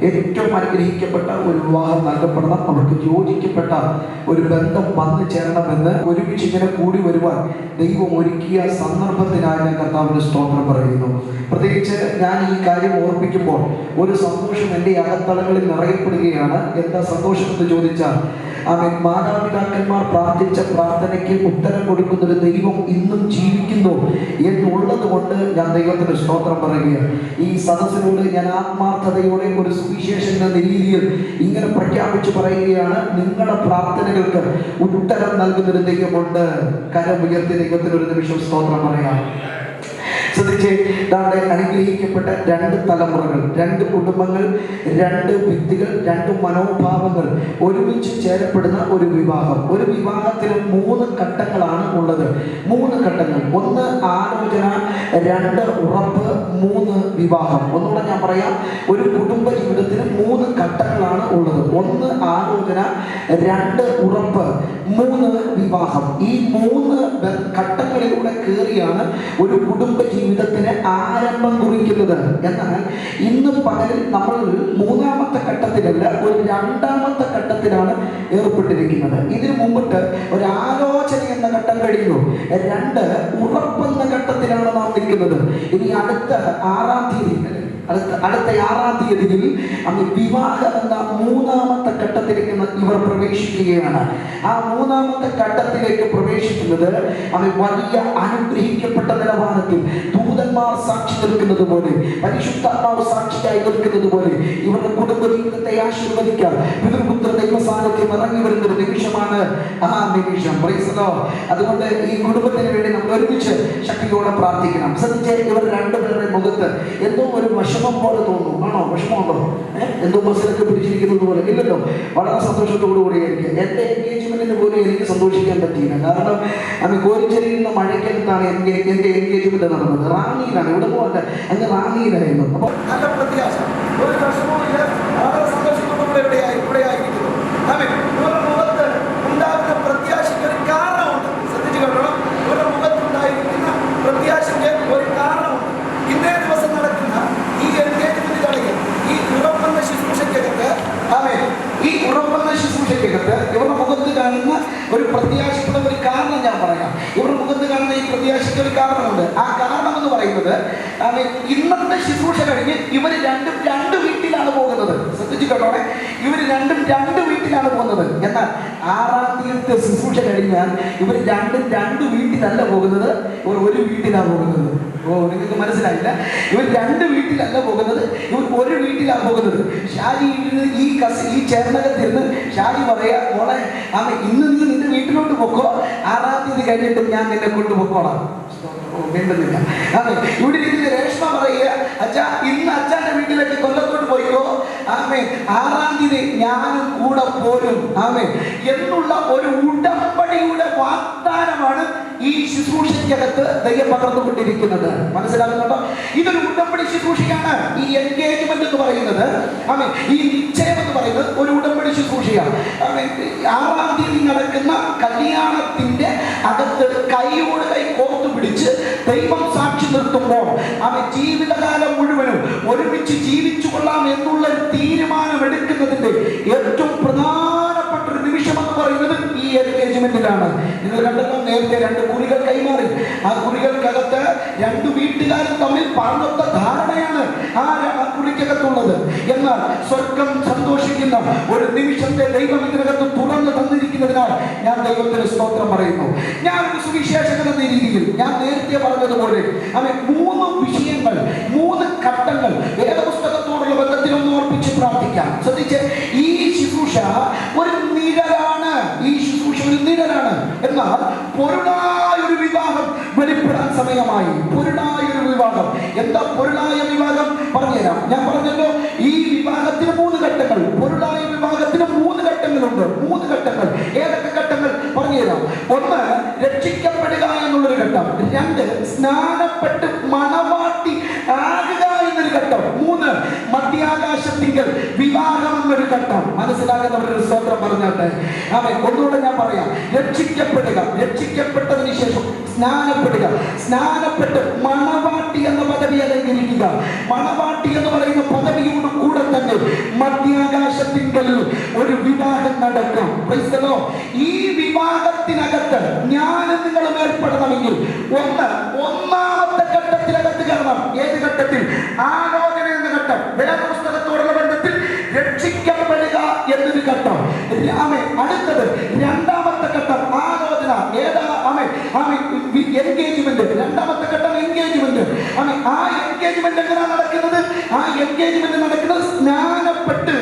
ഏറ്റവും അനുഗ്രഹിക്കപ്പെട്ട ഒരു വിവാഹം നൽകപ്പെടണം, അവർക്ക് യോജിക്കപ്പെട്ട ഒരു ബന്ധം വന്നു ചേരണമെന്ന് ഒരുമിച്ച് ഇങ്ങനെ കൂടി വരുവാൻ ദൈവം ഒരുക്കിയ സന്ദർഭത്തിനായി ഞാൻ കർത്താവിന് സ്തോത്രം പറയുന്നു. പ്രത്യേകിച്ച് ഞാൻ ഈ കാര്യം ഓർമ്മിക്കുമ്പോൾ ഒരു സന്തോഷം എൻ്റെ അകത്തളങ്ങളിൽ നിറയപ്പെടുകയാണ്. എന്താ സന്തോഷം എന്ന് ചോദിച്ചാൽ, മാതാപിതാക്കന്മാർ പ്രാർത്ഥിച്ച പ്രാർത്ഥനയ്ക്ക് ഉത്തരം കൊടുക്കുന്ന ഒരു ദൈവം ഇന്നും ജീവിക്കുന്നു എന്നുള്ളത് കൊണ്ട് ഞാൻ ദൈവത്തിന് സ്തോത്രം പറയുകയാണ്. ഈ സദസ്സിനോട് ഞാൻ ആത്മാർത്ഥതയോടെ ഒരു സുവിശേഷം എന്ന രീതിയിൽ ഇങ്ങനെ പ്രഖ്യാപിച്ച് പറയുകയാണ്, നിങ്ങളുടെ പ്രാർത്ഥനകൾക്ക് ഉത്തരം നൽകുന്നൊരു ദൈവമുണ്ട്. കരമുയർത്തി ദൈവത്തിന് ഒരു നിമിഷം സ്തോത്രം പറയാം. ശ്രദ്ധിച്ച്, നമ്മുടെ അനുഗ്രഹിക്കപ്പെട്ട 2 തലമുറകൾ, 2 കുടുംബങ്ങൾ, 2 വ്യക്തികൾ, 2 മനോഭാവങ്ങൾ ഒരുമിച്ച് ചേരപ്പെടുന്ന ഒരു വിവാഹം. ഒരു വിവാഹത്തിന് 3 ഘട്ടങ്ങളാണ് ഉള്ളത്. 3 ഘട്ടങ്ങൾ. 1 ആലോചന, 2 ഉറപ്പ്, 3 വിവാഹം. ഒന്നുകൂടെ ഞാൻ പറയാം, ഒരു കുടുംബ ജീവിതത്തിന് 3 ഘട്ടങ്ങളാണ് ഉള്ളത്. ഒന്ന് ആലോചന, 2 ഉറപ്പ്, 3 വിവാഹം. ഈ 3 ഘട്ടങ്ങളിലൂടെ കയറിയാണ് ഒരു കുടുംബ ജീവിതത്തിന് ആരംഭം കുറിക്കുന്നത്. എന്നാൽ ഇന്ന് പകലിൽ നമ്മൾ 3ാമത്തെ ഘട്ടത്തിലല്ല, ഒരു 2ാമത്തെ ഘട്ടത്തിലാണ് ഏർപ്പെട്ടിരിക്കുന്നത്. ഇതിനു മുമ്പിട്ട് ഒരു ആലോചന എന്ന ഘട്ടം കഴിഞ്ഞു, 2 ഉറപ്പെന്ന ഘട്ടത്തിലാണ് നാം നിൽക്കുന്നത്. ഇനി അടുത്ത 6ാം തീയതി അടുത്ത 6ാം തീയതിയിൽ വിവാഹം എന്ന 3ാമത്തെ ഘട്ടത്തിലേക്ക് ഇവർ പ്രവേശിക്കുകയാണ്. ആ 3ാമത്തെ ഘട്ടത്തിലേക്ക് പ്രവേശിക്കുന്നത് വലിയ അനുഗ്രഹിക്കപ്പെട്ട നിലവാരത്തിൽ ദൂതന്മാർ സാക്ഷി നിൽക്കുന്നത് പോലെ, പരിശുദ്ധാത്മാവ് സാക്ഷിയായി നിൽക്കുന്നത് പോലെ ഇവരുടെ കുടുംബ ജീവിതത്തെ ആശീർവദിക്കാൻ പിതൃപുത്ര ദൈവ സാന്നിധ്യം ഇറങ്ങി വരുന്ന ഒരു നിമിഷമാണ് ആ നിമിഷം. അതുകൊണ്ട് ഈ കുടുംബത്തിന് വേണ്ടി നമ്മൾ ഒരുമിച്ച് ശക്തിയോടെ പ്രാർത്ഥിക്കണം. ശ്രദ്ധിച്ച്, ഇവർ 2 പേരുടെ മുഖത്ത് എന്തോ ഒരു വിഷമം പോലെ തോന്നുന്നു. ആണോ? വിഷമമുണ്ടോ? എന്തോ ബസ്സിലൊക്കെ പിടിച്ചിരിക്കുന്നത് പോലെ? ഇല്ലല്ലോ. വളരെ സന്തോഷത്തോടു കൂടിയായിരിക്കും. എൻ്റെ എൻഗേജ്മെന്റിന് പോലും എനിക്ക് സന്തോഷിക്കാൻ പറ്റിയില്ല. കാരണം കോരിച്ചേരിയിൽ നിന്ന് മഴയ്ക്കകത്താണ് എൻ്റെ എൻഗേജ്മെന്റ് നടന്നത്. റാന്നിയിലാണ്, ഇവിടെ പോകണ്ട, അങ്ങ് റാന്നിയിലായിരുന്നു. അപ്പോൾ നല്ല പ്രത്യാശ, ഒരു വിഷമവുമില്ല, വളരെ സന്തോഷത്തോടുകൂടെ ഇവിടെ ആയിരിക്കുന്നു. ഒരു മുഖത്ത് ഉണ്ടാകുന്ന പ്രത്യാശയ്ക്ക് ഒരു കാരണമുണ്ട്. ശ്രദ്ധിച്ചു കേട്ടോളാം. ഒരു മുഖത്തുണ്ടായിരിക്കുന്ന പ്രത്യാശയ്ക്ക് ഒരു കാരണമുണ്ട്. ഇന്നേ ദിവസം നടക്കുന്ന ഈ എൻഗേജ്മെന്റ് ചടങ്ങിൽ, ഈ ഉറപ്പെന്ന ശുശ്രൂഷയ്ക്കകത്ത് ഇവരുടെ മുഖത്ത് കാണുന്ന ഒരു പ്രത്യാശയ്ക്കുള്ള ഒരു കാരണം ഞാൻ പറയാം. ഇവരുടെ മുഖത്ത് കാണുന്ന ഈ പ്രത്യാശയ്ക്ക് ഒരു കാരണമുണ്ട്. ആ കാരണം എന്ന് പറയുന്നത്, ഇന്നത്തെ ശുശ്രൂഷ കഴിഞ്ഞ് ഇവർ 2 വീട്ടിലാണ് പോകുന്നത്. ശ്രദ്ധിച്ചു കേട്ടോടെ, ഇവർ 2 വീട്ടിലാണ് പോകുന്നത്. എന്നാൽ 6ാം തീയതിത്തെ ശുശ്രൂഷ കഴിഞ്ഞാൽ ഇവർ 2 വീട്ടിലല്ല പോകുന്നത്, ഇവർ 1 വീട്ടിലാണ് പോകുന്നത്. നിങ്ങൾക്ക് മനസ്സിലായില്ല? ഇവർ 2 വീട്ടിലല്ല പോകുന്നത്, ഇവർ 1 വീട്ടിലാണ് പോകുന്നത്. ഷാജി ഈ ചേർന്നകത്തിരുന്ന് ഷാജി പറയാ, മോളെ ഇന്ന് നീ നിന്റെ വീട്ടിലോട്ട് പൊക്കോ, 6ാം തീയതി കഴിഞ്ഞിട്ട് ഞാൻ നിന്നെ കൊണ്ടുപോക്കോളാം. വേണ്ടുന്നില്ല. ഇവിടെ ഇരിക്കുന്ന രേഷ്മ പറയുക, അച്ഛാ ഇന്ന് അച്ഛൻ്റെ വീട്ടിലേക്ക് കൊല്ലത്തോട്ട് പോയിക്കോ, 6ാം തീയതി ഞാനും കൂടെ പോരും എന്നുള്ള ഒരു ഉടമ്പടിയുടെ വാഗ്ദാനമാണ് ഈ ശുശ്രൂഷയ്ക്കകത്ത് ദൈവം പകർന്നുകൊണ്ടിരിക്കുന്നത്. മനസ്സിലാക്കുന്നുണ്ടോ? ഇതൊരു ഉടമ്പടി ശുശ്രൂഷയാണ്. ഈ എൻഗേജ്മെന്റ് എന്ന് പറയുന്നത്, ഈ നിശ്ചയം എന്ന് പറയുന്നത് ഒരു ഉടമ്പടി ശുശ്രൂഷയാണ്. 6ാം തീയതി നടക്കുന്ന കല്യാണത്തിന്റെ അകത്ത് കൈയോട് കൈ കോർത്തു പിടിച്ച് ദൈവം സാക്ഷി നിർത്തുമ്പോൾ ജീവിതകാലം മുഴുവനും ഒരുമിച്ച് ജീവിച്ചു കൊള്ളാം എന്നുള്ള തീരുമാനം എടുക്കുന്നതിന്റെ ഏറ്റവും പ്രധാനപ്പെട്ട ഒരു നിമിഷം എന്ന് പറയുന്നത് ഈ എൻഗേജ്മെന്റിലാണ്. നിങ്ങൾ കണ്ടല്ലോ, നേരത്തെ 2 കുറികൾ കൈമാറി. ആ കുറികൾക്കകത്ത് 2 വീട്ടുകാരും തമ്മിൽ പറഞ്ഞൊത്ത ധാരണയാണ് ആ കുറിക്കകത്തുള്ളത്. എന്നാൽ സ്വർഗം സന്തോഷിക്കുന്ന ഒരു നിമിഷത്തെ ദൈവം ഇതിനകത്ത് തുറന്നു തന്നിരിക്കുന്നതിനാൽ ഞാൻ ദൈവത്തിന് സ്തോത്രം പറയുന്നു. ഞാനൊരു സുവിശേഷകൻ എന്ന രീതിയിൽ ഞാൻ നേരത്തെ പറഞ്ഞതുപോലെ 3 വിഷയങ്ങൾ, 3 ഘട്ടങ്ങൾ വേദപുസ്തകത്തോടുള്ള ബന്ധത്തിൽ ഒന്ന് ഓർപ്പിച്ച് പ്രാർത്ഥിക്കാം. ശ്രദ്ധിച്ച്, ഈ ശുശ്രൂഷ ഒരു നിഴലാണ്. എന്നാൽ പൊരുളായൊരു വിവാഹം വെളിപ്പെടാൻ സമയമായി. പൊരുളായൊരു വിവാഹം. എന്താ പൊരുളായ വിവാഹം? പറഞ്ഞുതരാം. ഞാൻ പറഞ്ഞല്ലോ, ഈ വിവാഹത്തിന് 3 ഘട്ടങ്ങൾ. പൊരുളായ വിവാഹത്തിന് 3 ഘട്ടങ്ങളുണ്ട്. 3 ഘട്ടങ്ങൾ. ഏതൊക്കെ ഘട്ടങ്ങൾ പറഞ്ഞുതരാം. 1 രക്ഷിക്കപ്പെടുക എന്നുള്ളൊരു ഘട്ടം. 2 സ്നാനപ്പെട്ട് മണവാട്ടി ആകുക എന്നൊരു ഘട്ടം. 3 മധ്യാകാശത്തിങ്കൽ വിവാഹം എന്നൊരു ഘട്ടം. മനസ്സിലാകുന്നവരൊരു സ്തോത്രം പറഞ്ഞാട്ടെ. ഒന്നുകൂടെ ഞാൻ പറയാം. രക്ഷിക്കപ്പെടുക, രക്ഷിക്കപ്പെട്ടതിന് ശേഷം സ്നാനപ്പെടുക, സ്നാനപ്പെട്ട് മണവാട്ടി എന്ന പദവി അലങ്കരിക്കുക. മണവാട്ടി എന്ന് പറയുന്ന പദവിയോട് കൂടെ തന്നെ മധ്യാകാശത്തിങ്കൽ ഒരു വിവാഹം നടക്കും. ഈ വിവാഹത്തിനകത്ത് ഞാനും നിങ്ങളും ഏർപ്പെടണമെങ്കിൽ 1ാമത്തെ ഘട്ടത്തിനകത്ത് കയറണം. ഏത് ഘട്ടത്തിൽ? ആലോചന എന്ന ഘട്ടം. വേദപുസ്തകത്തോടുള്ള ബന്ധത്തിൽ രക്ഷിക്കപ്പെടുക എന്നൊരു ഘട്ടം. അടുത്തത് 2ാമത്തെ ഘട്ടം ആലോചന. ഏതാ? എൻഗേജ്മെന്റ്. 2ാമത്തെ ഘട്ടം എൻഗേജ്മെന്റ്. ആ എൻഗേജ്മെന്റ് എങ്ങനെയാണ് നടക്കുന്നത്? ആ എൻഗേജ്മെന്റ് നടക്കുന്നത് സ്നാനപ്പെട്ട്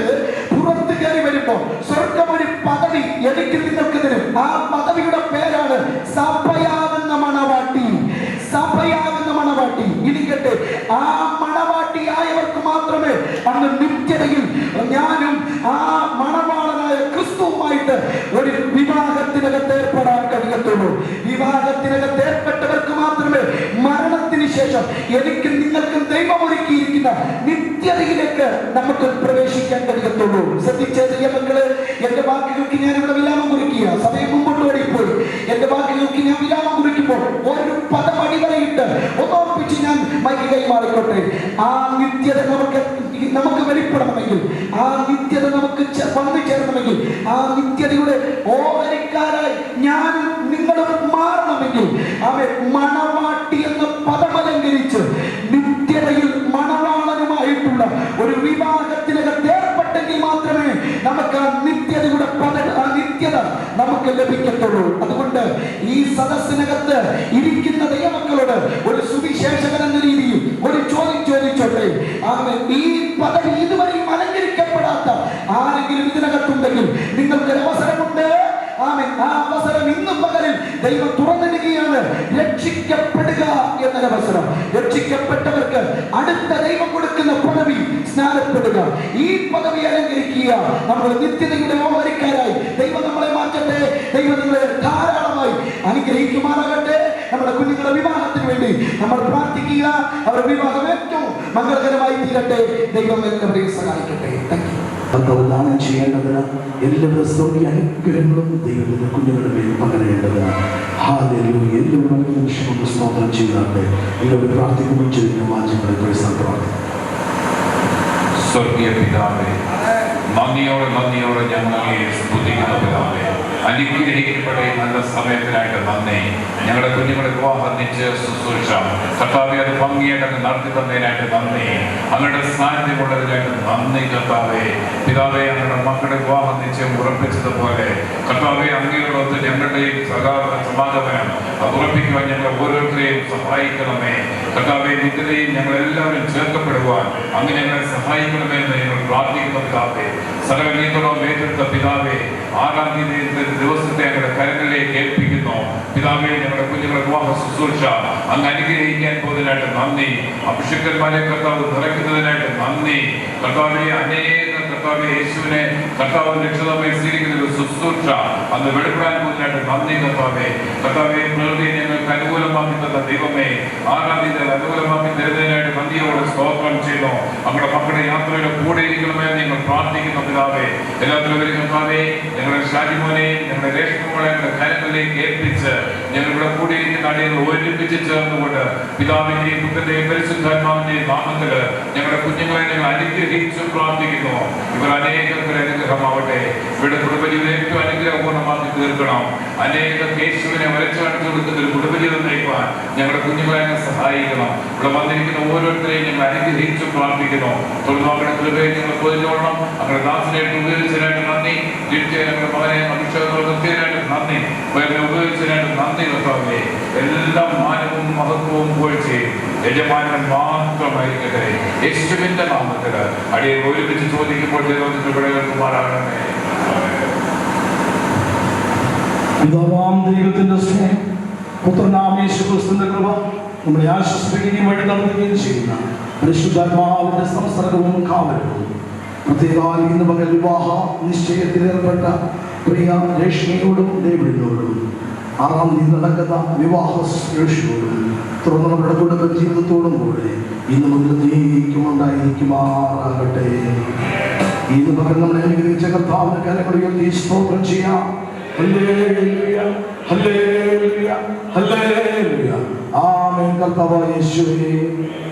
പുറത്ത് കയറി വരുമ്പോൾ സ്വർഗം ഒരു പദവി എനിക്ക് നിങ്ങൾക്ക് തരും. ആ പദവിയുടെ പേരാണ് സഭയാകുന്ന മണവാട്ടി. സഭയാകുന്ന മണവാട്ടി. ഇരിക്കട്ടെ, ആ മണവാട്ടിയായവർക്ക് മാത്രമേ അന്ന് നിത്യതയിൽ ഞാനും ആ മണവാളനായ ക്രിസ്തുവുമായിട്ട് ഒരു വിവാഹത്തിനകത്ത് ഏർപ്പെടാൻ കഴിയത്തുള്ളൂ. വിവാഹത്തിനകത്ത് ഏർപ്പെട്ടവർക്ക് മാത്രമേ മരണത്തിന് ശേഷം എനിക്കും നിങ്ങൾക്കും ദൈവം ഒരുക്കിയിരിക്കുന്ന നിത്യതയിലേക്ക് നമുക്ക് പ്രവേശിക്കാൻ കഴിയത്തുള്ളൂ. ശ്രദ്ധിച്ച ദൈവങ്ങൾ കൈമാറിക്കോട്ടെ. ആ നിത്യത നമുക്ക് വെളിപ്പെടണമെങ്കിൽ, ആ നിത്യത നമുക്ക് വന്നു ചേരണമെങ്കിൽ, ആ നിത്യതയുടെ ഓഹരിക്കാരായി ഞാനും നിങ്ങളും മാറണമെങ്കിൽ, മണവാട്ടി എന്ന പദമലങ്കരിച്ച് നിത്യതയിൽ മണവാളനുമായിട്ടുള്ള ഒരു വിവാഹത്തിനകത്ത് ഏർപ്പെട്ടെങ്കിൽ മാത്രമേ നമുക്ക് ആ നിത്യതയുടെ നിത്യത നമുക്ക് ലഭിക്കത്തുള്ളൂ. അതുകൊണ്ട് ഈ സദസ്സിനകത്ത് ഇരിക്കുന്ന ദൈവമക്കളോട് ഒരു സുവിശേഷകൻ എന്ന രീതിയിൽ ഒരു ചോദ്യം ചോദിച്ചോട്ടെ. ഈ പദവി ഇതുവരെയും അലങ്കരിക്കപ്പെടാത്ത ആരെങ്കിലും ഇതിനകത്തുണ്ടെങ്കിൽ നിങ്ങൾക്കൊരു അവസരമുണ്ട്. ആ അവസരം ഇന്നും പകലിൽ ദൈവം തുറന്നിടുകയാണ്. രക്ഷിക്കപ്പെടുക എന്നൊരവസരം. രക്ഷിക്കപ്പെട്ടവർക്ക് അടുത്ത ദൈവം കൊടുക്കുന്ന പദവി സ്നാനപ്പെടുക. ഈ പദവി അലങ്കരിക്കുക. നമ്മൾ നിത്യതയുടെ ഓഹരിക്കാരായി ദൈവം നമ്മളെ മാറ്റട്ടെ. ദൈവം നിങ്ങളെ ധാരാളമായി അനുഗ്രഹിക്കുമാറാകട്ടെ. നമ്മുടെ കുഞ്ഞുങ്ങളുടെ വിവാഹത്തിന് വേണ്ടി നമ്മൾ പ്രാർത്ഥിക്കുക. അവരുടെ വിവാഹം ഏറ്റവും മംഗളകരമായി തീരട്ടെ. ദൈവം എല്ലാവരെയും സഹായിക്കട്ടെ. ദാനം ചെയ്യേണ്ടതിന് എല്ലാവരുടെ സ്വർഗീയ അനുഗ്രഹങ്ങളും ദൈവത്തിന്റെ കുഞ്ഞുങ്ങളുടെ മേൽ പകരേണ്ടതിന് ഹല്ലേലൂയ. എല്ലാവരും നിമിഷം സ്തോത്രം ചെയ്താട്ടെ. എല്ലാവരും പ്രാർത്ഥിക്കുമ്പോൾ ചെയ്യുന്ന വാചകങ്ങളെ പ്രാർത്ഥിക്കും. സ്വർഗീയ പിതാവേ, നന്ദിയോടെ ഞങ്ങൾ സ്തുതിക്കുന്ന പിതാവേ, അനുഗ്രഹിക്കപ്പെട്ട നല്ല സമയത്തിനായിട്ട് നന്ദി. ഞങ്ങളുടെ കുഞ്ഞുങ്ങളെ വിവാഹം ശുശ്രൂഷ കർത്താവെ അത് ഭംഗിയായിട്ട് നടത്തി തന്നതിനായിട്ട് നന്ദി. അങ്ങയുടെ സാന്നിധ്യമുള്ളതിനായിട്ട് നന്ദി കർത്താവേ. പിതാവെ, ഞങ്ങളുടെ മക്കളുടെ വിവാഹം നിശ്ചയം ഉറപ്പിച്ചതുപോലെ കർത്താവെ അങ്ങയോടൊത്ത് ഞങ്ങളുടെയും സമാഗമനം അത് ഉറപ്പിക്കുവാൻ ഞങ്ങൾ ഓരോരുത്തരെയും സഹായിക്കണമേ കർത്താവെ. നിത്യതയും ഞങ്ങളെല്ലാവരും ചേർക്കപ്പെടുവാൻ അങ്ങ് ഞങ്ങളെ സഹായിക്കണമേ എന്ന് ഞങ്ങൾ പ്രാർത്ഥിക്കുന്ന പിതാവേ. സകല നിയന്ത്രണം ഏറ്റെടുത്ത പിതാവേ, 6-ാം തീയതി ദിവസത്തെ ഞങ്ങളുടെ കരങ്ങളിലേക്ക് ഏൽപ്പിക്കുന്നു പിതാവേ. ഞങ്ങളുടെ കുഞ്ഞുങ്ങളുടെ വിവാഹ ശുശ്രൂഷ അങ്ങ് അനുഗ്രഹിക്കാൻ പോകുന്നതിനായിട്ട് നന്ദി. അഭിഷേകന്മാരെ കർത്താവ് നിറയ്ക്കുന്നതിനായിട്ട് നന്ദി കർത്താവെ. കർത്താവെ, യേശുവിനെ കർത്താവ് രക്ഷിതാവായി സ്വീകരിക്കുന്ന ഒരു ശുശ്രൂഷ അന്ന് വെളിപ്പെടാൻ പോകുന്നതിനായിട്ട് നന്ദി കർത്താവെ. കർത്താവെ, പ്രകൃതിയെ ഞങ്ങൾക്ക് അനുകൂലമാക്കി തന്ന ദൈവമേ, 6-ാം തീയതി അനുകൂലമാക്കി തരുന്നതിനായിട്ട് നന്ദിയോടെ സ്തോത്രം ചെയ്യുന്നു. നമ്മുടെ മക്കളുടെ യാത്രയുടെ കൂടെ ഇരിക്കണമെന്ന് ഞങ്ങൾ പ്രാർത്ഥിക്കുന്ന പിതാവേ. എല്ലാത്തിലും കർത്താവെ, ഞങ്ങളുടെ ഷാജിമോനെയും ഞങ്ങളുടെ രേഷ്മകളെ ഞങ്ങളുടെ കാര്യങ്ങളിലേക്ക് ഏൽപ്പിച്ച് ഞങ്ങളുടെ കൂടെ ഇരിക്കുന്ന അടിയങ്ങൾ ഒരുമിച്ച് ചേർന്നുകൊണ്ട് പിതാവിന്റെയും പുത്രന്റെയും പരിശുദ്ധാത്മാവിന്റെയും നാമത്തിൽ ഞങ്ങളുടെ കുഞ്ഞുങ്ങളെ ഞങ്ങൾ അനുഗ്രഹിച്ചു പ്രാർത്ഥിക്കുന്നു. ഇവർ അനേകർക്ക് അനുഗ്രഹമാവട്ടെ. ഇവിടെ കുടുംബജീവിതം ഏറ്റവും അനുഗ്രഹപൂർണ്ണമാക്കി തീർക്കണം. അനേകം യേശുവിനെ വരച്ചു കാണിച്ചു കൊടുക്കുന്ന ഒരു കുടുംബജീവിതം നയിക്കാൻ ഞങ്ങളുടെ കുഞ്ഞുങ്ങളെ സഹായിക്കണം. ഇവിടെ വന്നിരിക്കുന്ന ഓരോരുത്തരെയും ഞങ്ങൾ അനുഗ്രഹിച്ചു പ്രാർത്ഥിക്കുന്നു. തുടർന്ന് അവരുടെ കൃപയെ ഞങ്ങൾ പൊതിഞ്ഞോളണം. അവരുടെ ദാസനായിട്ട് ഉപയോഗിച്ചതിനായിട്ട് നന്ദി. ഞങ്ങളുടെ മകനെ അഭിഷേകങ്ങൾ നിർത്തിയതിനായിട്ട് നന്ദി. ഉപയോഗിച്ചതിനായിട്ട് നന്ദി കർത്താവേ. എല്ലാം മാനവും മഹത്വവും പോഴ്ചയും യജമാനൻ മാത്രമായിരിക്കട്ടെ. യേശുവിന്റെ നാമത്തിൽ അടിയെ ഒരുമിച്ച് ചോദിക്കുമ്പോൾ ദൈവത്തിന്റെ വിളകൾക്കുമാറാകണമേ. പിതാവാം ദൈവത്തിന്റെ സ്നേഹം, പുത്രനാം യേശുക്രിസ്തുവിന്റെ കൃപ നമ്മളെ ആശ്വസിപ്പിക്കുകയും വഴി നടത്തുകയും ചെയ്യുന്ന പരിശുദ്ധാത്മാവിന്റെ സംസർഗവും കാവലവും പ്രത്യേകം ഇന്ന് പകൽ വിവാഹ നിശ്ചയത്തിലേർപ്പെട്ട പ്രിയ രേഷ്മയോടും ഡേവിഡിനോടും 6-ാം തീയതി നടക്കുന്ന വിവാഹ ശുശ്രൂഷയോടും തുടർന്ന് നമ്മുടെ കുടുംബ ജീവിതത്തോടും കൂടെ ഇന്ന് മുതൽ നീക്കുമുണ്ടായിരിക്കുമാറാകട്ടെ. ഇന്ന് പകൽ നമ്മളെ അനുഗ്രഹിച്ച കർത്താവിന്റെ കരങ്ങൾ ഉയർത്തി സ്തോത്രം ചെയ്യാം. ഹല്ലേലൂയ, ഹല്ലേലൂയ, ഹല്ലേലൂയ. ആമേൻ. കർത്താവായ യേശുവേ,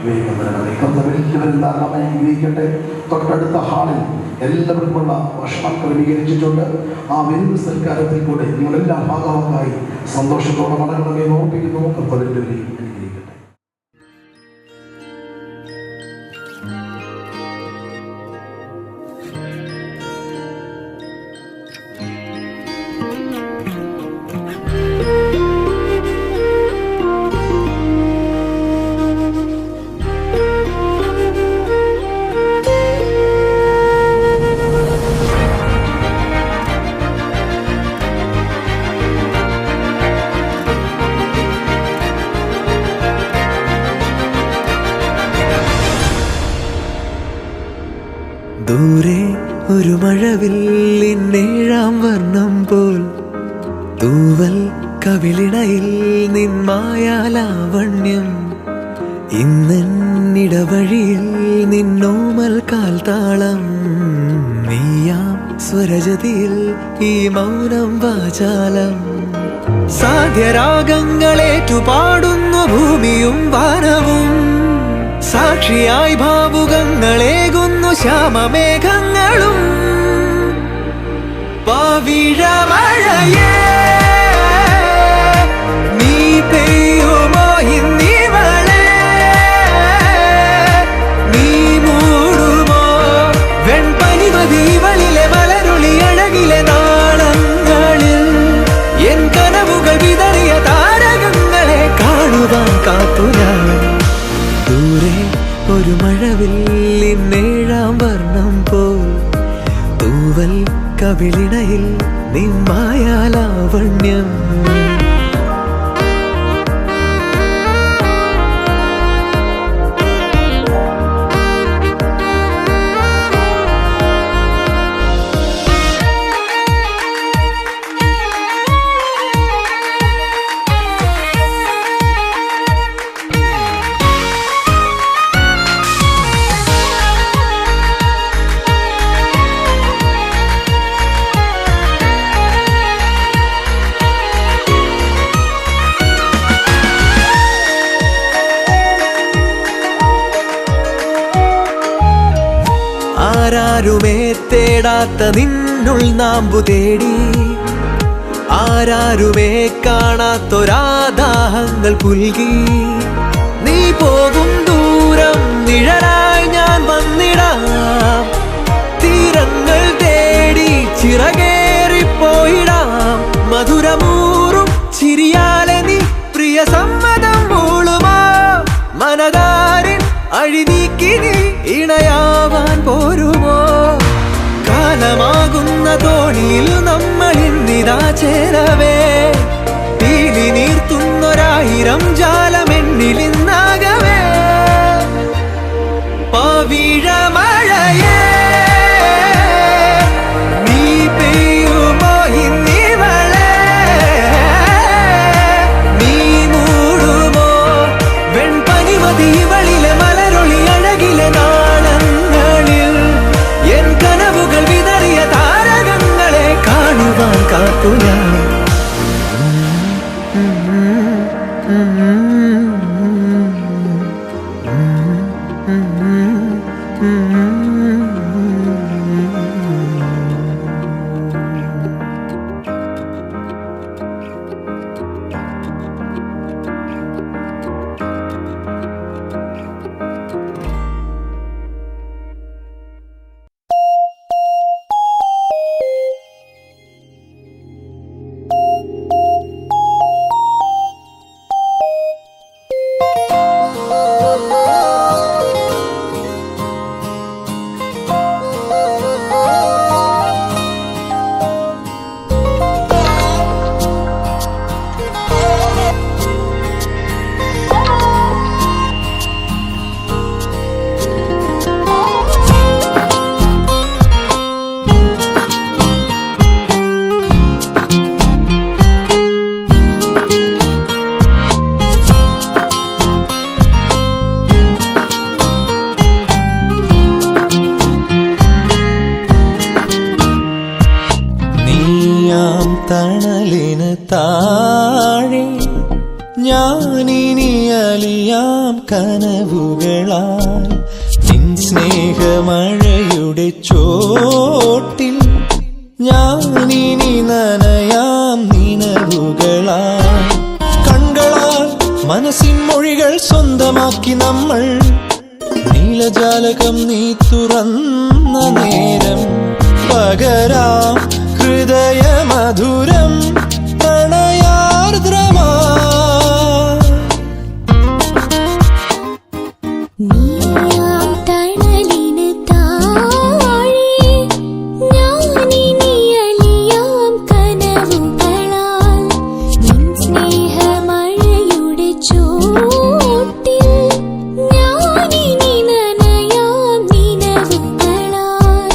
വേഗം വരണമേ. കർത്താവ് എല്ലാവരും ധാരാളമായി അനുഗ്രഹിക്കട്ടെ. തൊട്ടടുത്ത ഹാളിൽ എല്ലാവർക്കുമുള്ള ഭക്ഷണം ക്രമീകരിച്ചിട്ടുണ്ട്. ആ വരുന്ന സൽക്കാരത്തിൽ കൂടെ നിങ്ങളെല്ലാം ഭാഗമായി സന്തോഷത്തോടെ മടങ്ങണമേ ഓർപ്പിക്കുന്നു. കർത്താവ് എല്ലാവരെയും അനുഗ്രഹിക്കട്ടെ. ദൂരെ ഒരു മഴവില്ലിന്നേഴാം വർണ്ണം പോൽ തൂവൽ കവിളിണയിൽ നിന്മായാലാവണ്യം ഇന്നിടവഴിയിൽ നിന്നോമൽ കാൽത്താളം നീയാം സ്വരജതിയിൽ ഈ മൗനം വാചാലം സാധ്യരാഗങ്ങളേറ്റുപാടുന്നു ഭൂമിയും വാനവും സാക്ഷിയായി ഭാവുകങ്ങളേകുന്നു ശ്യാമമേഘങ്ങളും. പവിഴമഴയേ നീ പെയ്യുമോ ഇന്നിവളെ, നീ മൂടുമോ വെൺപനിമതിവളിലെ മലരുളി അഴകിലെ നാളങ്ങളിൽ. എൻ കനവുകൾ വിതറിയ താരകങ്ങളെ കാണുവാൻ കാത്തു ഞാൻ. ദൂരെ ഒരു മഴവില്ലിന്നേഴാം വർണ്ണം പോൽ തൂവൽ കവിളിണയിൽ നിമ്മായാലാവണ്യം. ആരാരുമേ തേടാത്ത നിന്നുൾ നാമ്പു തേടി, ആരാരുമേ കാണാത്തൊരാദാഹങ്ങൾ പുൽകി. നീ പോകും ദൂരം നിഴലായി ഞാൻ വന്നിടാം. തീരങ്ങൾ തേടി ചിറകേറിപ്പോയിടാം. മധുരമൂറും ചിരിയാലെ നീ പ്രിയ സമ്മതം മൂളുമോ. മനതാരിൻ അഴിനീക്കി നീ ഇണയാവാൻ പോരുമോ. കാലമാകുന്ന തോണിയിൽ നമ്മൾ ഇന്നിതാ ചേരവേ. പീലി നീർത്തുന്നൊരായിരം ജാലമെന്നിലിന്നാകവേ. പവിഴമഴയേ നീ പെയ്യുമോ ഇന്നിവളെ, നീ മൂടുമോ വെൺപനിമതിവളിലെ മലരൊളി അഴകിലെ നാളങ്ങളിൽ. എൻ കനവുകൾ വിതറിയ താരകങ്ങളെ കാണുവാൻ കാത്തു ഞാൻ. തണലിന് താഴെ ഞാനിനി അലിയാം കനവുകളാൽ. നിൻ സ്നേഹമഴയുടെ ചോട്ടിൽ ഞാനിനി നനയാം നിനവുകളാൽ. കണ്ണുകളാൽ മനസ്സിൻ മൊഴികൾ സ്വന്തമാക്കി നമ്മൾ. നീലജാലകം നീ തുറന്ന നേരം പകരാം ഹൃദയമധുരം പ്രണയാർദ്രമാ. തണലിന് താഴെ ഞാനിനി അലിയാം കനവുകളാൽ. നിൻ സ്നേഹമഴയുടെ ചോട്ടിൽ ഞാനിനി നനയാം നിനവുകളാൽ.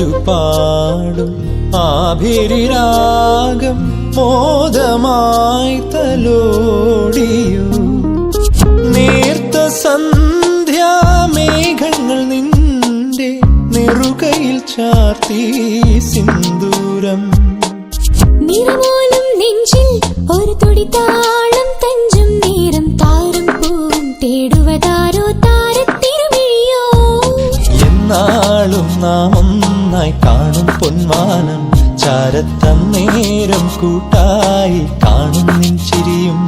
ലയിച്ചു പാടും ആഭിരിരാഗം മോദമായി തലോടിയോ. നേർത്ത സന്ധ്യാമേഘങ്ങൾ നിന്റെ നെറുകയിൽ ചാർത്തി സിന്ദൂരം. നിറമോലും നെഞ്ചിൽ ഒരു തുടി താളം തഞ്ചും നേരം താരം പൂവും തേടുവതാരോ താരത്തിരുമിഴിയോ. എന്നാളും നാം ഒന്നായി കാണും പൊന്മാനം ചാരത്തന്നേരം കൂട്ടായി കാണും നിൻ ചിരിയും.